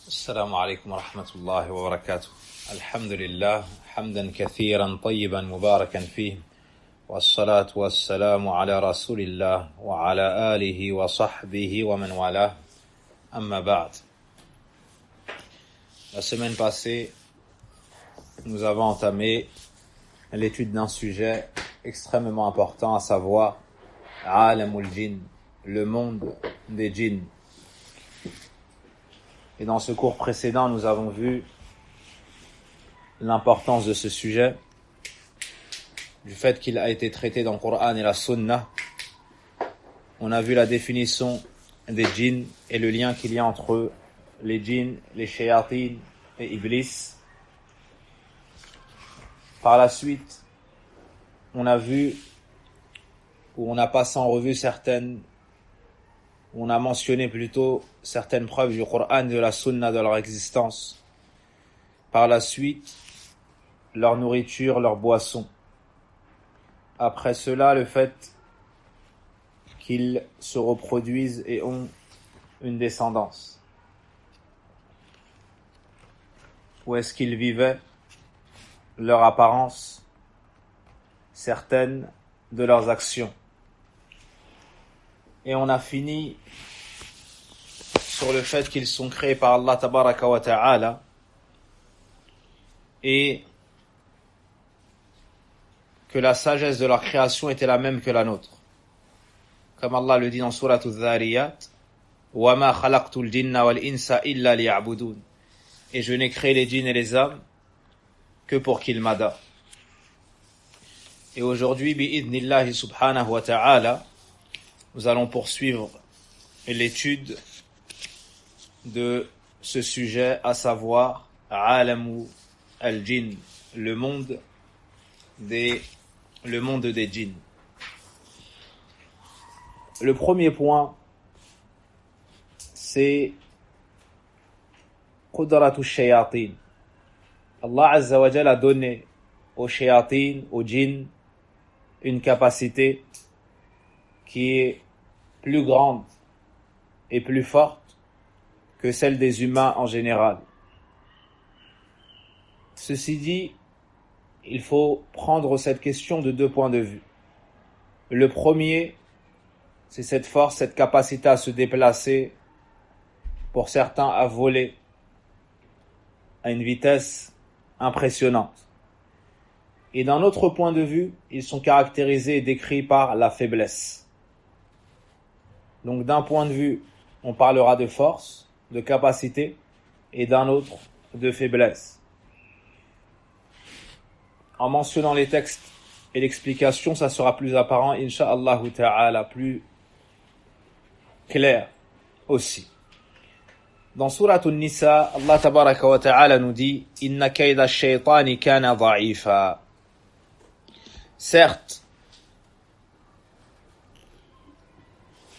السلام عليكم ورحمة الله وبركاته. الحمد لله حمدا كثيرا طيبا مباركا فيه، والصلاة والسلام على رسول الله وعلى آله وصحبه ومن والاه. أما بعد. La semaine passée, nous avons entamé l'étude d'un sujet extrêmement important, à savoir Alamul Jinn, le monde des djinns. Et dans ce cours précédent, nous avons vu l'importance de ce sujet, du fait qu'il a été traité dans le Coran et la Sunna. On a vu la définition des djinns et le lien qu'il y a entre les djinns, les shayatines et Iblis. Par la suite, on a vu, ou on a passé en revue on a mentionné plutôt certaines preuves du Coran et de la Sunna de leur existence. Par la suite, leur nourriture, leur boisson. Après cela, le fait qu'ils se reproduisent et ont une descendance. Où est-ce qu'ils vivaient, leur apparence, certaines de leurs actions. Et on a fini sur le fait qu'ils sont créés par Allah tabaraka wa ta'ala et que la sagesse de leur création était la même que la nôtre. Comme Allah le dit dans Surat Al-Dhariyat, وَمَا خَلَقْتُ الْجِنَّ وَالْإِنسَ إِلَّا لِيَعْبُدُونَ. Et je n'ai créé les djinns et les hommes que pour qu'ils m'adorent. Et aujourd'hui, bi'idhnillahi subhanahu wa ta'ala, nous allons poursuivre l'étude de ce sujet, à savoir Alamu al-Jinn, le monde des djinns. Le premier point, c'est Qudratu shayatin. Allah Azza wa Jalla a donné aux shayatin, aux djinns, une capacité qui est plus grande et plus forte que celle des humains en général. Ceci dit, il faut prendre cette question de deux points de vue. Le premier, c'est cette force, cette capacité à se déplacer, pour certains à voler à une vitesse impressionnante. Et d'un autre point de vue, ils sont caractérisés et décrits par la faiblesse. Donc d'un point de vue, on parlera de force, de capacité, et d'un autre, de faiblesse. En mentionnant les textes et l'explication, ça sera plus apparent, incha'Allah ta'ala, plus clair aussi. Dans Surat An-Nisa, Allah tabaraka wa ta'ala nous dit « Inna kayda ash-shaytani kana dha'ifa » Certes,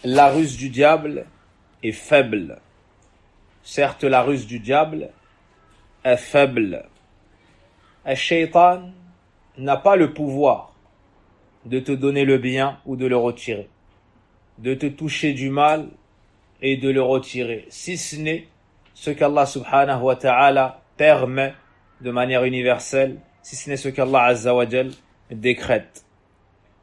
la ruse du diable est faible. Certes, la ruse du diable est faible. Ash-shaytan n'a pas le pouvoir de te donner le bien ou de le retirer, de te toucher du mal et de le retirer, si ce n'est ce qu'Allah subhanahu wa ta'ala permet de manière universelle, si ce n'est ce qu'Allah azza wa jal décrète.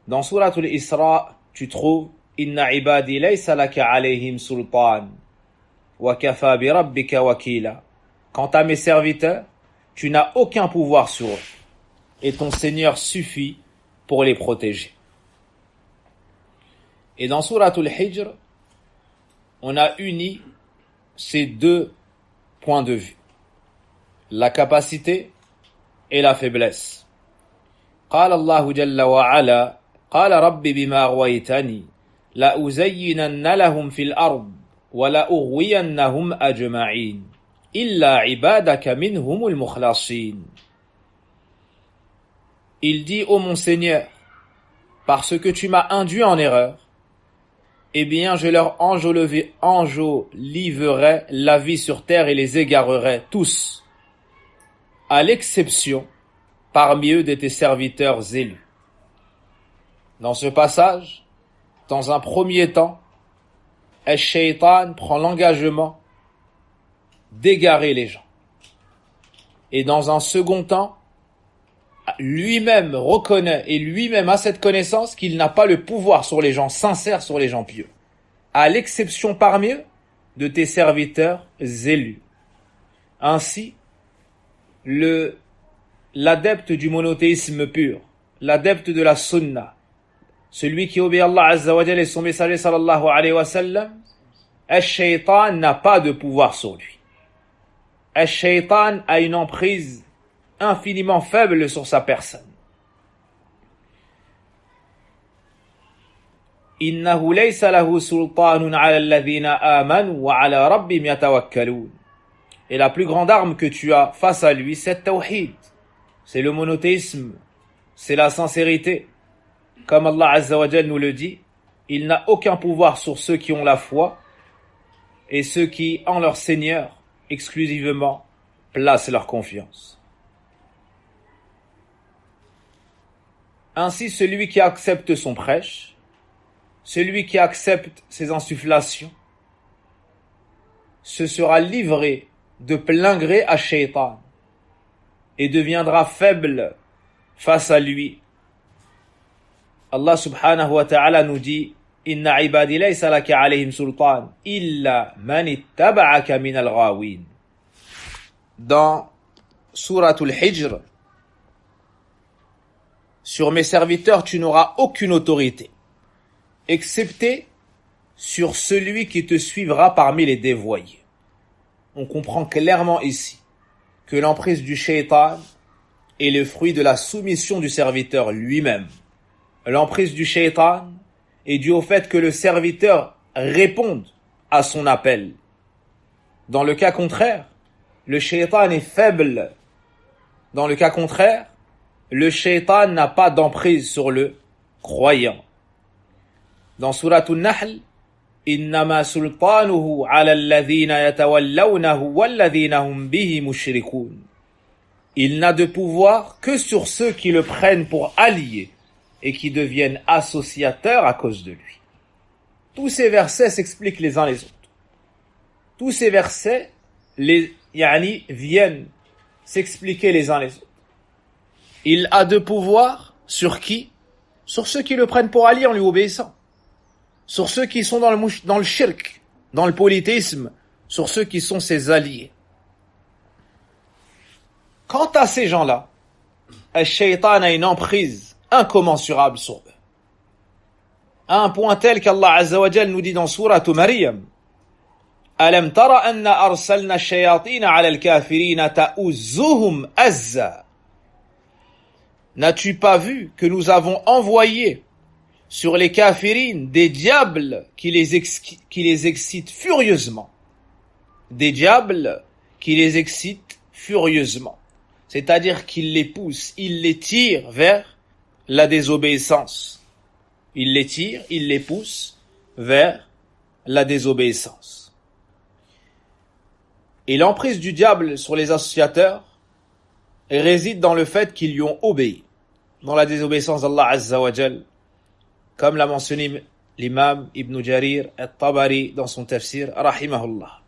Dans Surat Al-Isra, tu trouves Inna ibadi laysa laka alayhim sultan wa kafa bi rabbika wakila. Quant à mes serviteurs, tu n'as aucun pouvoir sur eux et ton Seigneur suffit pour les protéger. Et dans Surat Al-Hijr, on a uni ces deux points de vue, la capacité et la faiblesse. قال الله جل وعلا قال رب بما أغويتني لأزينن لهم في الأرض ولأغوينهم أجمعين إلا عبادك منهم المخلصين. Il dit, ô mon Seigneur, parce que tu m'as induit en erreur, eh bien je leur enjoliverai la vie sur terre et les égarerai tous, à l'exception parmi eux de tes serviteurs élus. Dans ce passage, dans un premier temps, Ash-Shaytan prend l'engagement d'égarer les gens. Et dans un second temps, lui-même reconnaît et lui-même a cette connaissance qu'il n'a pas le pouvoir sur les gens sincères, sur les gens pieux. À l'exception parmi eux de tes serviteurs élus. Ainsi, l'adepte du monothéisme pur, l'adepte de la sunna, celui qui obéit à Allah Azza wa Jalla et son messager sallallahu alayhi wa sallam, Ash-Shaytan n'a pas de pouvoir sur lui. Ash-Shaytan a une emprise infiniment faible sur sa personne. Innahu laysa lahu sultanun ala alladhina amanu wa ala rabbihim yatawakkalun. Et la plus grande arme que tu as face à lui, c'est le tawhid. C'est le monothéisme. C'est la sincérité. Comme Allah Azza wa Jalla nous le dit, il n'a aucun pouvoir sur ceux qui ont la foi et ceux qui, en leur Seigneur, exclusivement, placent leur confiance. Ainsi, celui qui accepte son prêche, celui qui accepte ses insufflations, se sera livré de plein gré à Shaytan et deviendra faible face à lui. Allah subhanahu wa ta'ala nous dit Inna ibadi laysa laka alayhim sultan illa man ittaba'aka min al-ghawin. Dans Souratul Hijr, sur mes serviteurs tu n'auras aucune autorité, excepté sur celui qui te suivra parmi les dévoyés. On comprend clairement ici que l'emprise du shaitan est le fruit de la soumission du serviteur lui-même. L'emprise du shaitan est due au fait que le serviteur réponde à son appel. Dans le cas contraire, le shaitan est faible. Dans le cas contraire, le shaitan n'a pas d'emprise sur le croyant. Dans Souratul Nahl, Innama sultanuhu ala alladhina yatawallawnahu walladhina hum bihi mushrikun. Il n'a de pouvoir que sur ceux qui le prennent pour allié et qui deviennent associateurs à cause de lui. Tous ces versets s'expliquent les uns les autres. Tous ces versets viennent s'expliquer les uns les autres. Il a de pouvoir sur qui? Sur ceux qui le prennent pour allié en lui obéissant. Sur ceux qui sont dans le shirk, dans le polythéisme, sur ceux qui sont ses alliés. Quant à ces gens-là, le shaitan a une emprise incommensurable sur eux. À un point tel qu'Allah Azza wa Jal nous dit dans Sourate Maryam, Alam tara anna arsalna ash-shayatina ala al-kafirina ta'uzzuhum azza. N'as-tu pas vu que nous avons envoyé sur les kafirines des diables qui les excitent furieusement. Des diables qui les excitent furieusement. C'est-à-dire qu'ils les poussent, ils les tirent vers la désobéissance. Ils les tirent, ils les poussent vers la désobéissance. Et l'emprise du diable sur les associateurs réside dans le fait qu'ils lui ont obéi, dans la désobéissance d'Allah Azza wa Jal, comme l'a mentionné l'imam Ibn Jarir al-Tabari dans son tafsir, rahimahullah.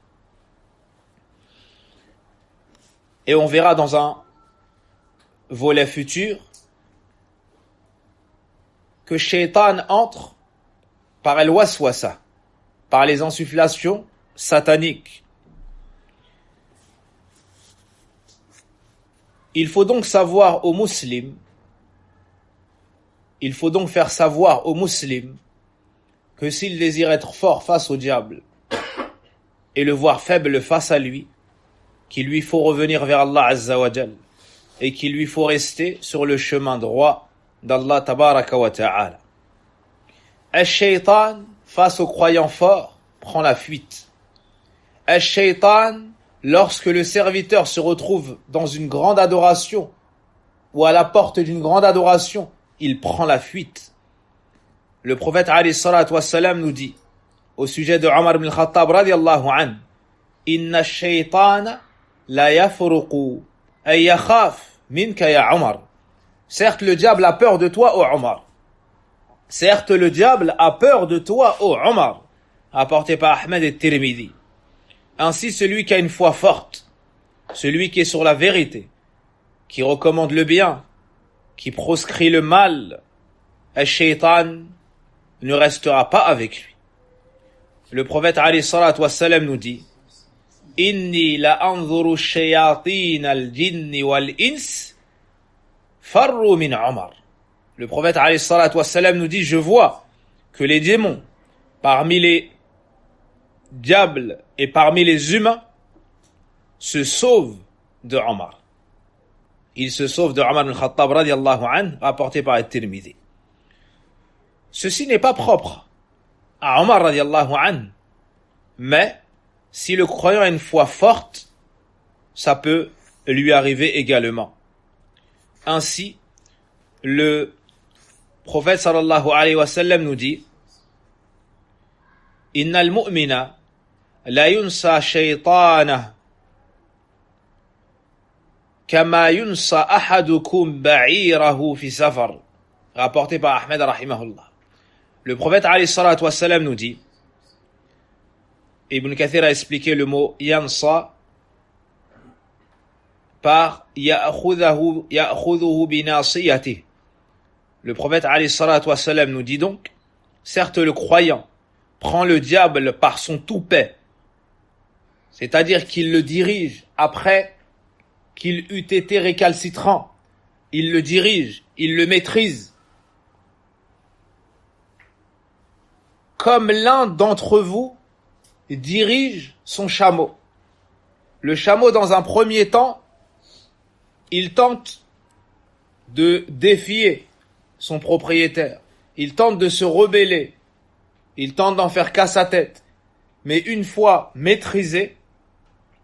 Et on verra dans un volet futur que Shaitan entre par el-waswasa, par les insufflations sataniques. Il faut donc savoir aux musulmans, il faut donc faire savoir aux musulmans que s'ils désirent être forts face au diable et le voir faible face à lui, qu'il lui faut revenir vers Allah Azza wa Jal et qu'il lui faut rester sur le chemin droit d'Allah Tabaraka wa Ta'ala. Al-Shaytan, face aux croyants forts, prend la fuite. Al-Shaytan, lorsque le serviteur se retrouve dans une grande adoration ou à la porte d'une grande adoration, il prend la fuite. Le prophète alayhi salatu wassalam nous dit au sujet de Omar ibn al-Khattab radiyallahu anhu, Inna ash-shaytana la yafruqu ay yakhaf minka ya Omar. Certes le diable a peur de toi, ô Omar. Certes le diable a peur de toi, ô Omar. Apporté par Ahmed et Tirmidhi. Ainsi, celui qui a une foi forte, celui qui est sur la vérité, qui recommande le bien, qui proscrit le mal, al-shaytan ne restera pas avec lui. Le prophète alayhi salatu wassalam nous dit: Inni la anzuru shayatin al-jinni wal-ins farru min Omar. Le prophète alayhi salatu wassalam nous dit: je vois que les démons parmi les diables et parmi les humains se sauvent de Omar. Ils se sauvent de Omar ibn Khattab radiyallahu anhu, rapporté par At-Tirmidhi. Ceci n'est pas propre à Omar radiyallahu anhu, mais si le croyant a une foi forte, ça peut lui arriver également. Ainsi, le prophète sallallahu alayhi wa sallam nous dit: Innal mu'mina la yunsa shaytanah kama yunsa ahadukum ba'irahu fi safar. Rapporté par Ahmed rahimahullah. Le prophète alayhi salatu wa sallam nous dit, Ibn Kathir a expliqué le mot yansa par ya'khudhuhu binasiyatih. Le prophète alayhi salatu wa sallam nous dit donc: certes, le croyant prend le diable par son toupet, c'est-à-dire qu'il le dirige après qu'il eût été récalcitrant, il le dirige, il le maîtrise, comme l'un d'entre vous dirige son chameau. Le chameau, dans un premier temps, il tente de défier son propriétaire, il tente de se rebeller, il tente d'en faire qu'à sa tête, mais une fois maîtrisé,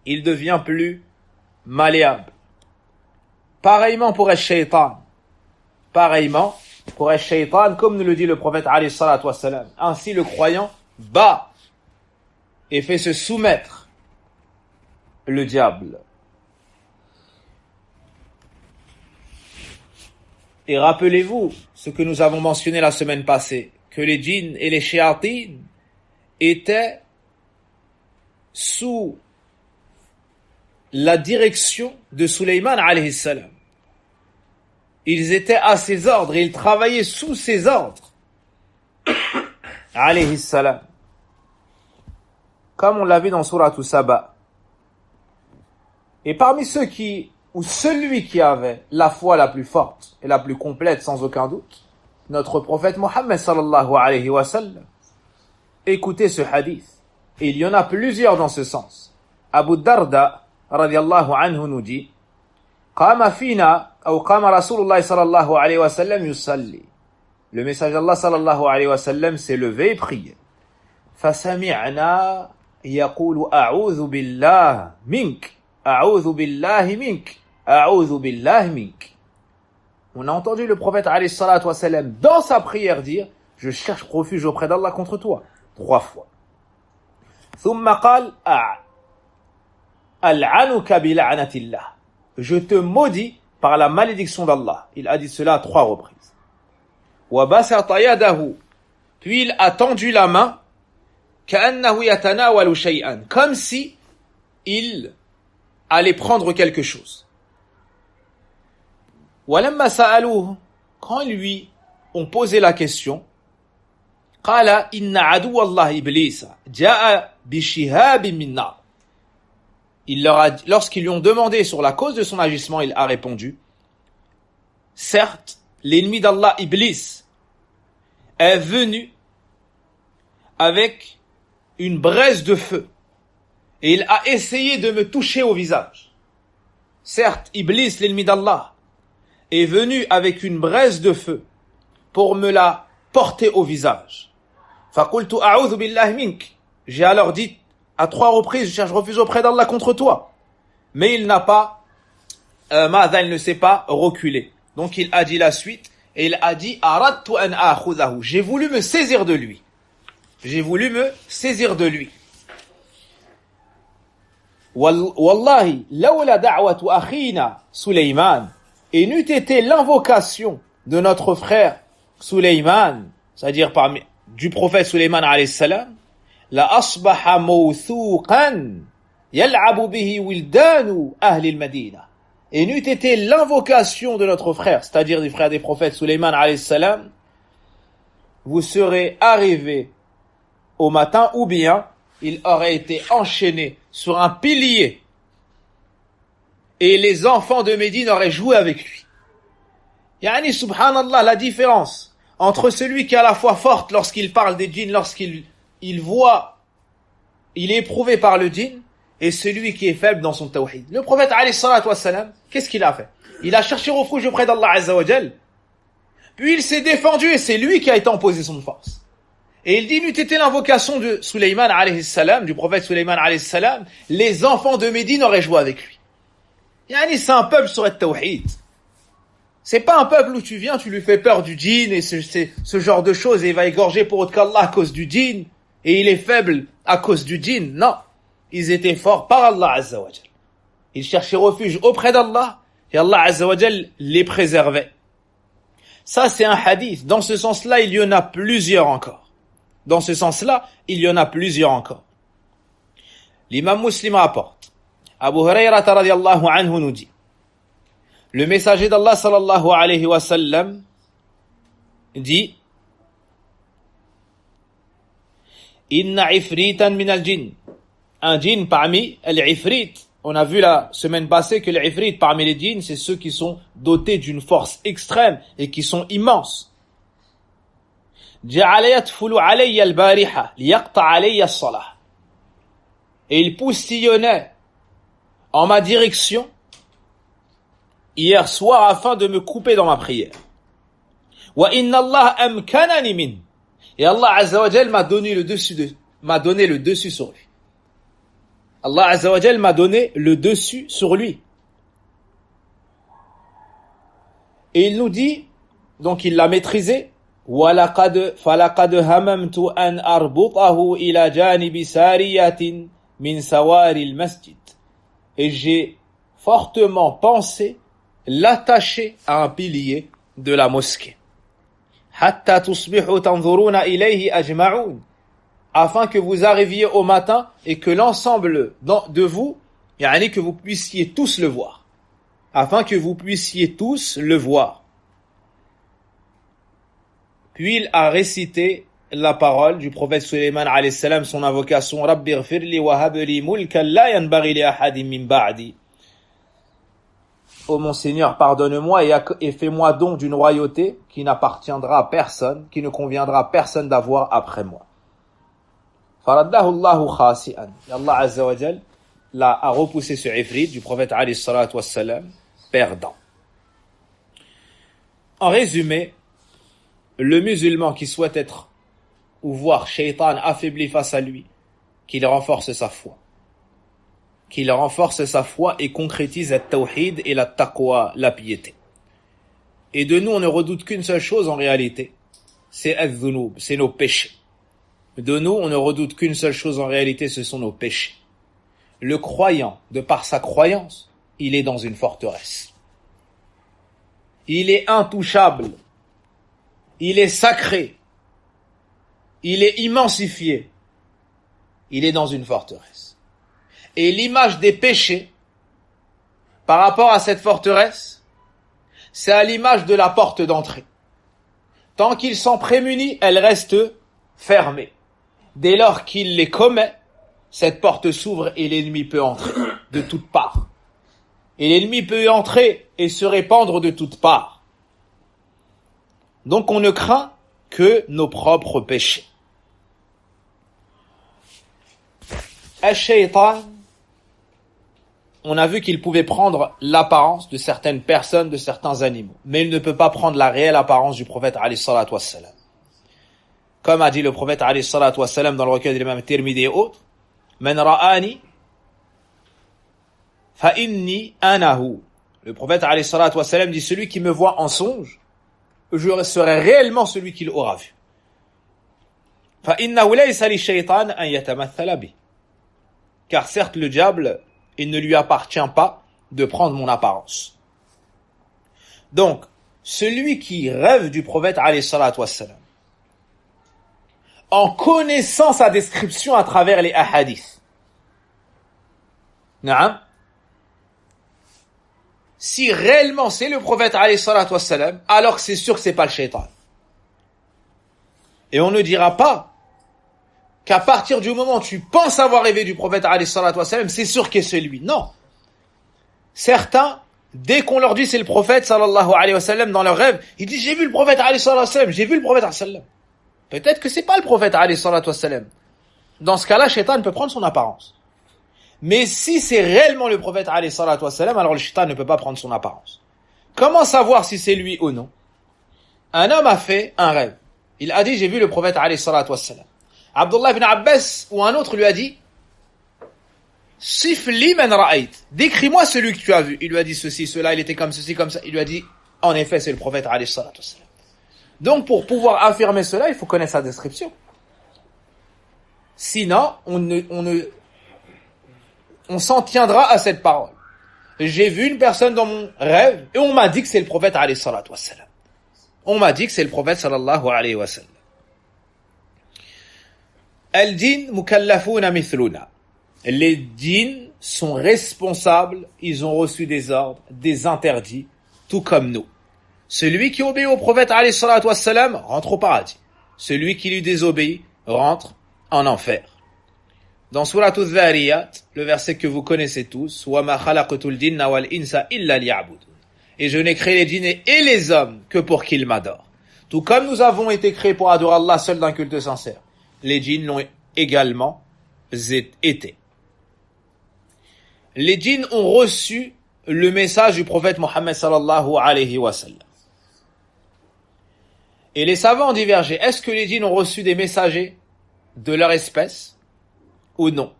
il devient plus malléable. Pareillement pour Ash-Shaytan. Pareillement pour Ash-Shaytan, comme nous le dit le prophète alayhi salatu wassalam. Ainsi, le croyant bat et fait se soumettre le diable. Et rappelez-vous ce que nous avons mentionné la semaine passée, que les djinns et les shayatines étaient sous la direction de Sulayman alayhi salam. Ils étaient à ses ordres et ils travaillaient sous ses ordres alayhi salam. Comme on l'a vu dans Sourate Saba. Et parmi ceux qui, ou celui qui avait la foi la plus forte et la plus complète sans aucun doute, notre prophète Mohammed sallallahu alayhi wa sallam. Écoutez ce hadith. Et il y en a plusieurs dans ce sens. Abu Darda radiyallahu anhu nous dit: Qama fina ou qama Rasulullah sallallahu alayhi wa sallam yusalli. Le message d'Allah sallallahu alayhi wa sallam s'est levé et prié. Fasami'na yaqulu a'udhu billah mink, a'udhu billahi mink, a'udhu billahi mink. On a entendu le prophète alayhi salatu wa sallam dans sa prière dire: je cherche refuge auprès d'Allah contre toi, 3 fois. Thumma qal al'anuka bi la'natillah. Je te maudis par la malédiction d'Allah. Il a dit cela à 3 reprises. Wa basata yadahu. Puis il a tendu la main, ka'annahu yatanawalu shay'an, comme si il allait prendre quelque chose. Walamma sa'aluhu, quand ils lui ont posé la question, qala inna aduwallah iblis ja'a bi shihabin min nar. Lorsqu'ils lui ont demandé sur la cause de son agissement, il a répondu: certes, l'ennemi d'Allah, Iblis, est venu avec une braise de feu et il a essayé de me toucher au visage. Certes, Iblis, l'ennemi d'Allah, est venu avec une braise de feu pour me la porter au visage. Faqultu a'udhu billahi mink. J'ai alors dit à 3 reprises: je cherche refuge auprès d'Allah contre toi. Mais il n'a pas, il ne s'est pas reculé. Donc il a dit la suite, et il a dit: aradtu an akhudhahu. J'ai voulu me saisir de lui. J'ai voulu me saisir de lui. Wallahi, lawla da'watu akhina Sulayman. Et n'eût été l'invocation de notre frère Sulayman, c'est-à-dire du prophète Sulayman alayhi salam, la asbaha mawthuqan يَلْعَبُ بِهِ وِلْدَانُ أَهْلِ الْمَدِينَةِ. Et n'eût été l'invocation de notre frère, c'est-à-dire du frère des prophètes Sulayman alayhi salam, vous serez arrivé au matin, ou bien il aurait été enchaîné sur un pilier et les enfants de Médine auraient joué avec lui. Yani, subhanallah, la différence entre celui qui a la foi forte lorsqu'il parle des djinns, lorsqu'il voit, il est éprouvé par le djinn, et celui qui est faible dans son tawhid. Le prophète, alayhi salatu wassalam, qu'est-ce qu'il a fait? Il a cherché refuge auprès d'Allah azza wa jal, puis il s'est défendu et c'est lui qui a été imposé son force. Et il dit, n'eût été l'invocation de Sulayman alayhi salam, du prophète Sulayman alayhi salam, les enfants de Médine auraient joué avec lui. Yani, c'est un peuple sur le tawhid. C'est pas un peuple où tu viens, tu lui fais peur du djinn et ce genre de choses et il va égorger pour autre qu'Allah à cause du djinn et il est faible à cause du djinn. Non. Ils étaient forts par Allah azza wa jal. Ils cherchaient refuge auprès d'Allah et Allah azza wa jal les préservait. Ça, c'est un hadith. Dans ce sens-là, il y en a plusieurs encore. Dans ce sens-là, il y en a plusieurs encore. L'imam Muslim rapporte. Abu Hurayrata radiyallahu anhu nous dit. Le messager d'Allah sallallahu alayhi wa sallam dit Inna ifritan min al-jinn. Un djinn parmi les ifrit. On a vu la semaine passée que les ifrit parmi les djinns, c'est ceux qui sont dotés d'une force extrême et qui sont immenses. Ja'ala yatfulu alayya al-bariha liyaqta alayya as-salah. Et il poustillonnait en ma direction hier soir afin de me couper dans ma prière. Wa inna Allah amkanani min. Et Allah azza wa jal m'a donné le dessus sur lui. Allah azza wa jal m'a donné le dessus sur lui. Et il nous dit, donc il l'a maîtrisé, وَلَقَدْ فَلَقَدْ هَمَمْتُ أَنْ أَرْبُطَهُ إِلَى جَانِبِ سَارِيَةٍ مِنْ سَوَارِ الْمَسْجِدِ. Et j'ai fortement pensé l'attacher à un pilier de la mosquée. حَتَّى تُصْبِحُوا تَنْظُرُونَ إِلَيْهِ أَجْمَعُونَ. Afin que vous arriviez au matin et que l'ensemble de vous, yani que vous puissiez tous le voir. Afin que vous puissiez tous le voir. Puis il a récité la parole du prophète Sulayman alayhi salam, son invocation Rabbi ighfirli wa habli mulkan la yanbaghi li ahadin min ba'di. Ô mon Seigneur, pardonne-moi et fais-moi don d'une royauté qui n'appartiendra à personne, qui ne conviendra à personne d'avoir après moi. Faraddahu Allahu khasi'an. Et Allah azza wa jal a repoussé ce ifrit du prophète alayhi salatu wassalam, perdant. En résumé, le musulman qui souhaite être ou voir Shaitan affaibli face à lui, qu'il renforce sa foi. Qu'il renforce sa foi et concrétise le tawhid et la taqwa, la piété. Et de nous, on ne redoute qu'une seule chose en réalité, c'est al-dhunub, c'est nos péchés. De nous, on ne redoute qu'une seule chose en réalité, ce sont nos péchés. Le croyant, de par sa croyance, il est dans une forteresse. Il est intouchable. Il est sacré. Il est immensifié. Il est dans une forteresse. Et l'image des péchés, par rapport à cette forteresse, c'est à l'image de la porte d'entrée. Tant qu'il s'en prémunit, elle reste fermée. Dès lors qu'il les commet, cette porte s'ouvre et l'ennemi peut entrer de toutes parts. Et l'ennemi peut entrer et se répandre de toutes parts. Donc on ne craint que nos propres péchés. Al-Shaytan, on a vu qu'il pouvait prendre l'apparence de certaines personnes, de certains animaux. Mais il ne peut pas prendre la réelle apparence du prophète alayhi salatu wassalam. Comme a dit le prophète alayhi salatu wassalam dans le recueil de l'imam Tirmidhi et autres, Man ra'ani fa inni anahu. Le prophète alayhi salatu wassalam dit, celui qui me voit en songe, je serai réellement celui qu'il aura vu. Fa innahu laysa li shaytan an yatamathala bi. Car certes le diable, il ne lui appartient pas de prendre mon apparence. Donc, celui qui rêve du prophète alayhi salatu wassalam, en connaissant sa description à travers les hadiths, Naam. Si réellement c'est le prophète alayhi salatu wassalam, alors que c'est sûr que c'est pas le shaitan. Et on ne dira pas qu'à partir du moment où tu penses avoir rêvé du prophète alayhi salatu wassalam, c'est sûr que c'est lui. Non. Certains, dès qu'on leur dit c'est le prophète sallallahu alayhi wa sallam dans leur rêve, ils disent j'ai vu le prophète alayhi salatu wassalam, j'ai vu le prophète alayhi sallam. Peut-être que c'est pas le prophète alayhi salatu wassalam. Dans ce cas-là, shaitan peut prendre son apparence. Mais si c'est réellement le prophète alayhi salatu wassalam, alors le shaitan ne peut pas prendre son apparence. Comment savoir si c'est lui ou non? Un homme a fait un rêve. Il a dit j'ai vu le prophète alayhi salatu wassalam. Abdullah ibn Abbas ou un autre lui a dit Sifli man ra'ayt. Décris-moi celui que tu as vu. Il lui a dit ceci, cela, il était comme ceci, comme ça. Il lui a dit en effet c'est le prophète alayhi salatu wassalam. Donc pour pouvoir affirmer cela, il faut connaître sa description. Sinon, on s'en tiendra à cette parole. J'ai vu une personne dans mon rêve et on m'a dit que c'est le prophète alayhi salatu wassalam. On m'a dit que c'est le prophète sallallahu alayhi wa sallam. Al-djinn mukallafuna mithluna. Les djinns sont responsables, ils ont reçu des ordres, des interdits, tout comme nous. Celui qui obéit au prophète alayhi salatu wassalam rentre au paradis. Celui qui lui désobéit rentre en enfer. Dans Surat Al-Dhariyat, le verset que vous connaissez tous, وَمَا خَلَقْتُ الْجِنَّ وَالْإِنسَ إِلَّا لِيَعْبُدُونَ. Et je n'ai créé les djinns et les hommes que pour qu'ils m'adorent. Tout comme nous avons été créés pour adorer Allah seul d'un culte sincère. Les djinns l'ont également été. Les djinns ont reçu le message du prophète Mohammed sallallahu alayhi wa sallam. Et les savants ont divergé. Est-ce que les djinns ont reçu des messagers de leur espèce ou non?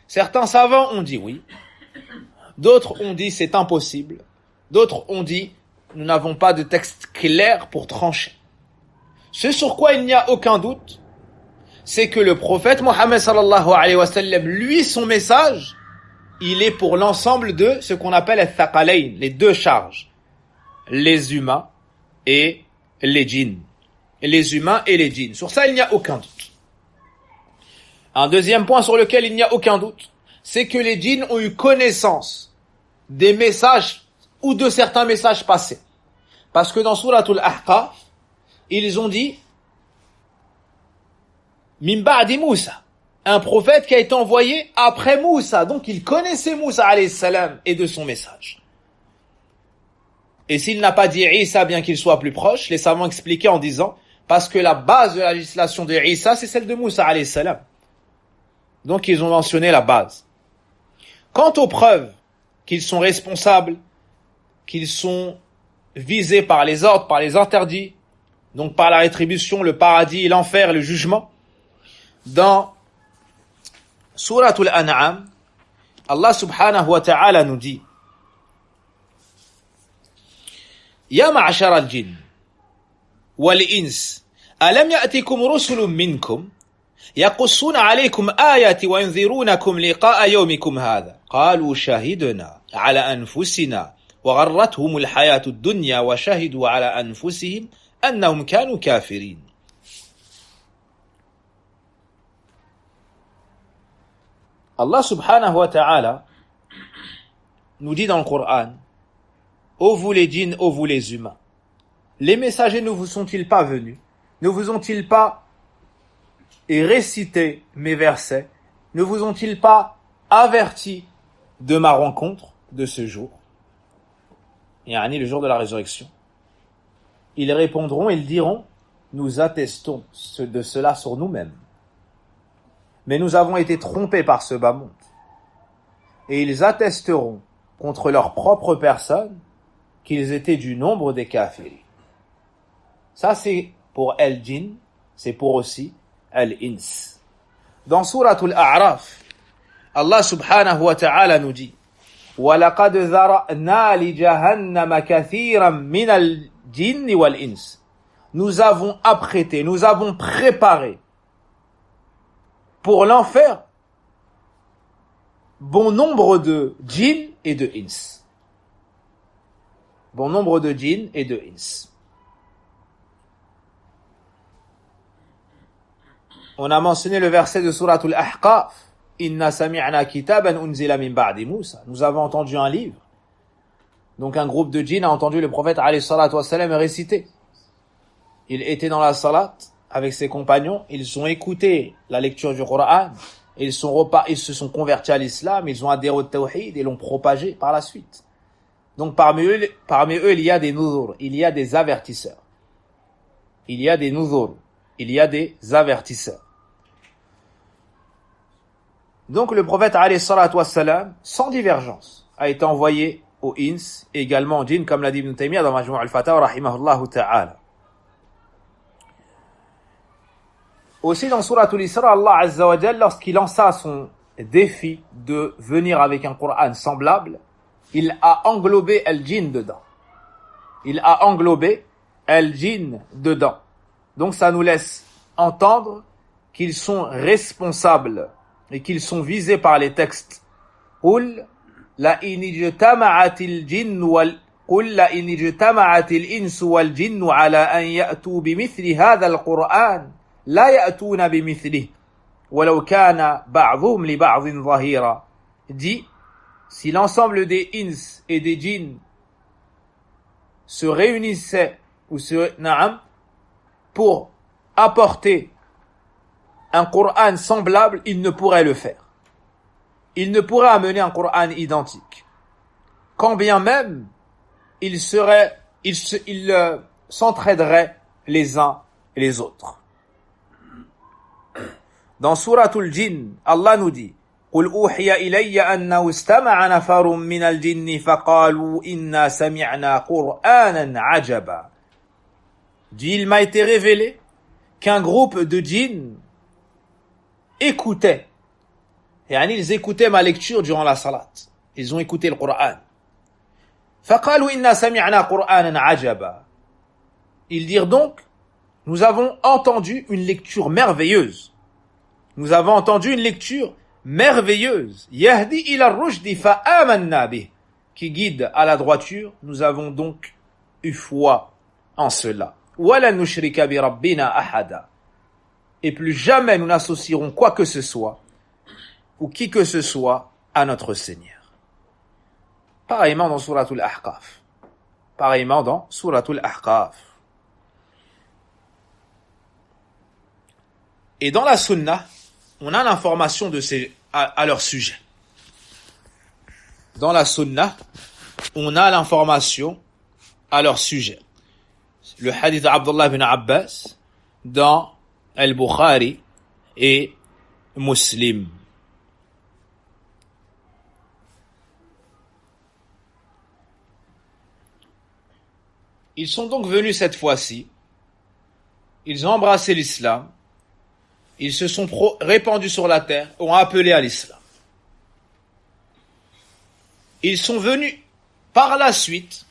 Certains savants ont dit oui. D'autres ont dit c'est impossible. D'autres ont dit nous n'avons pas de texte clair pour trancher. Ce sur quoi il n'y a aucun doute, c'est que le prophète Mohammed sallallahu alayhi wa sallam, lui, son message, il est pour l'ensemble de ce qu'on appelle al-thaqalayn, les deux charges, les humains et les djinns. Les humains et les djinns. Sur ça, il n'y a aucun doute. Un deuxième point sur lequel il n'y a aucun doute, c'est que les djinns ont eu connaissance des messages ou de certains messages passés. Parce que dans Suratul Ahqaf, ils ont dit Min ba'di Moussa, un prophète qui a été envoyé après Moussa. Donc il connaissait Moussa alayhi salam et de son message. Et s'il n'a pas dit Isa bien qu'il soit plus proche, les savants expliquaient en disant parce que la base de la législation de Isa c'est celle de Moussa alayhi salam. Donc ils ont mentionné la base. Quant aux preuves qu'ils sont responsables, qu'ils sont visés par les ordres, par les interdits, donc par la rétribution, le paradis, l'enfer, le jugement, dans Suratul An'am, Allah subhanahu wa ta'ala nous dit Ya ma'ashara al-jinn wal-ins alam ya'tikum rusulun minkum يقصون عليكم آيات وينذرونكم لقاء يومكم هذا قالوا شهدنا على أنفسنا وغرتهم الحياة الدنيا وشهدوا على أنفسهم أنهم كانوا كافرين. Allah subhanahu wa ta'ala nous dit dans le Coran ô vous les djinns, ô vous les humains, les messagers ne vous sont-ils pas venus, ne vous ont-ils pas et réciter mes versets, ne vous ont-ils pas averti de ma rencontre de ce jour, yani le jour de la résurrection? Ils répondront, ils diront, nous attestons de cela sur nous-mêmes. Mais nous avons été trompés par ce bas monde. Et ils attesteront contre leur propre personne qu'ils étaient du nombre des kafirs. Ça c'est pour al-jinn, c'est pour aussi al-ins. Dans Suratul A'raf, Allah subhanahu wa ta'ala nous dit وَلَقَدْ ذَرَأْنَا لِجَهَنَّمَ كَثِيرًا مِنَ الْجِنِّ وَالْإِنسِ. Nous avons apprêté, nous avons préparé pour l'enfer bon nombre de djinns et de ins. Bon nombre de djinns et de ins. On a mentionné le verset de Suratul Ahqaf. Inna sami'na kitaban unzila min ba'di Musa. Nous avons entendu un livre. Donc un groupe de djinns a entendu le prophète alayhi salatu wassalam réciter. Il était dans la salat avec ses compagnons, ils ont écouté la lecture du Coran, ils se sont convertis à l'islam, ils ont adhéré au tawhid et l'ont propagé par la suite. Donc parmi eux, il y a des nuzur, il y a des avertisseurs. Il y a des nuzur, il y a des avertisseurs. Donc le prophète alayhi salatu wassalam, sans divergence, a été envoyé aux ins, également aux djinns, comme l'a dit Ibn Taymiyyah dans Majmu' al-Fatawa, rahimahullah ta'ala. Aussi dans Sourate Al-Isra, Allah Azza wa Jalla, lorsqu'il lança son défi de venir avec un Coran semblable, il a englobé al-jinn dedans. Il a englobé al-jinn dedans. Donc ça nous laisse entendre qu'ils sont responsables et qu'ils sont visés par les textes. قُلْ لَإِنِ اجْتَمَعَتِ الْجِنُّ قُلْ لَإِنِ اجْتَمَعَتِ الْإِنسُ وَالْجِنُّ عَلَى أَنْ يَأْتُوا بِمِثْلِ هَذَا الْقُرْآنِ لا يأتون بمثله ولو كان بعضهم لبعض ظهيرا. Dit, si l'ensemble des ins et des djinns se réunissaient pour apporter un Coran semblable, ils ne pourraient le faire. Ils ne pourraient amener un Coran identique. Quand bien même ils s'entraideraient les uns et les autres. Dans Souratul Jinn, Allah nous dit قُلْ أُوحِيَ إِلَيَّ أَنَّهُ اسْتَمَعَ نَفَرٌ مِّنَ الْجِنِّ فَقَالُوا إِنَّا سَمِعْنَا قُرْآنًا عَجَبًا. Dit, il m'a été révélé qu'un groupe de djinns écoutait. Ils écoutaient ma lecture durant la salat. Ils ont écouté le Coran. فَقَالُوا إِنَّا سَمِعْنَا قُرْآنًا عَجَبًا. Ils dirent donc, nous avons entendu une lecture merveilleuse. Nous avons entendu une lecture merveilleuse. Yahdi ila ar-rushdi fa amanna bih. Qui guide à la droiture, nous avons donc eu foi en cela. Wala nushrika bi rabbina ahada. Et plus jamais nous n'associerons quoi que ce soit ou qui que ce soit à notre Seigneur. Pareillement dans Souratul Ahqaf. Pareillement dans Souratul Ahqaf. Et dans la Sunna, on a l'information de à leur sujet. Dans la Sunna, on a l'information à leur sujet. Le hadith d'Abdullah ibn Abbas dans Al-Bukhari et Muslim. Ils sont donc venus cette fois-ci. Ils ont embrassé l'islam. Ils se sont répandus sur la terre, ont appelé à l'islam. Ils sont venus par la suite,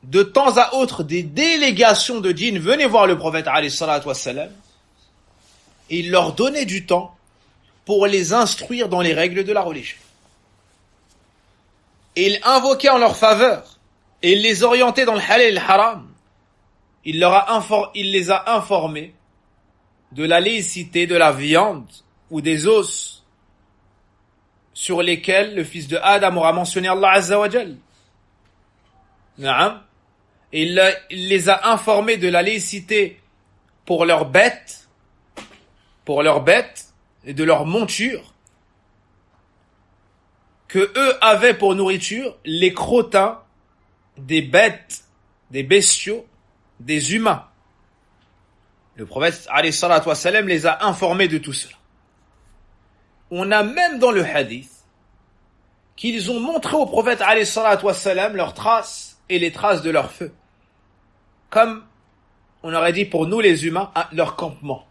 de temps à autre, des délégations de djinns venaient voir le prophète alayhi salatu wassalam, et il leur donnait du temps pour les instruire dans les règles de la religion. Et il invoquait en leur faveur, et il les orientait dans le halal et le haram. Il les a informés de la licéité de la viande ou des os sur lesquels le fils de Adam aura mentionné Allah Azza wa Jal. Il les a informés de la licéité pour leurs bêtes et de leur monture que eux avaient pour nourriture les crottins des bêtes, des bestiaux, des humains. Le prophète alayhi salatu wassalam les a informés de tout cela. On a même dans le hadith qu'ils ont montré au prophète alayhi salatu wassalam leurs traces et les traces de leur feu. Comme on aurait dit pour nous les humains, leur campement.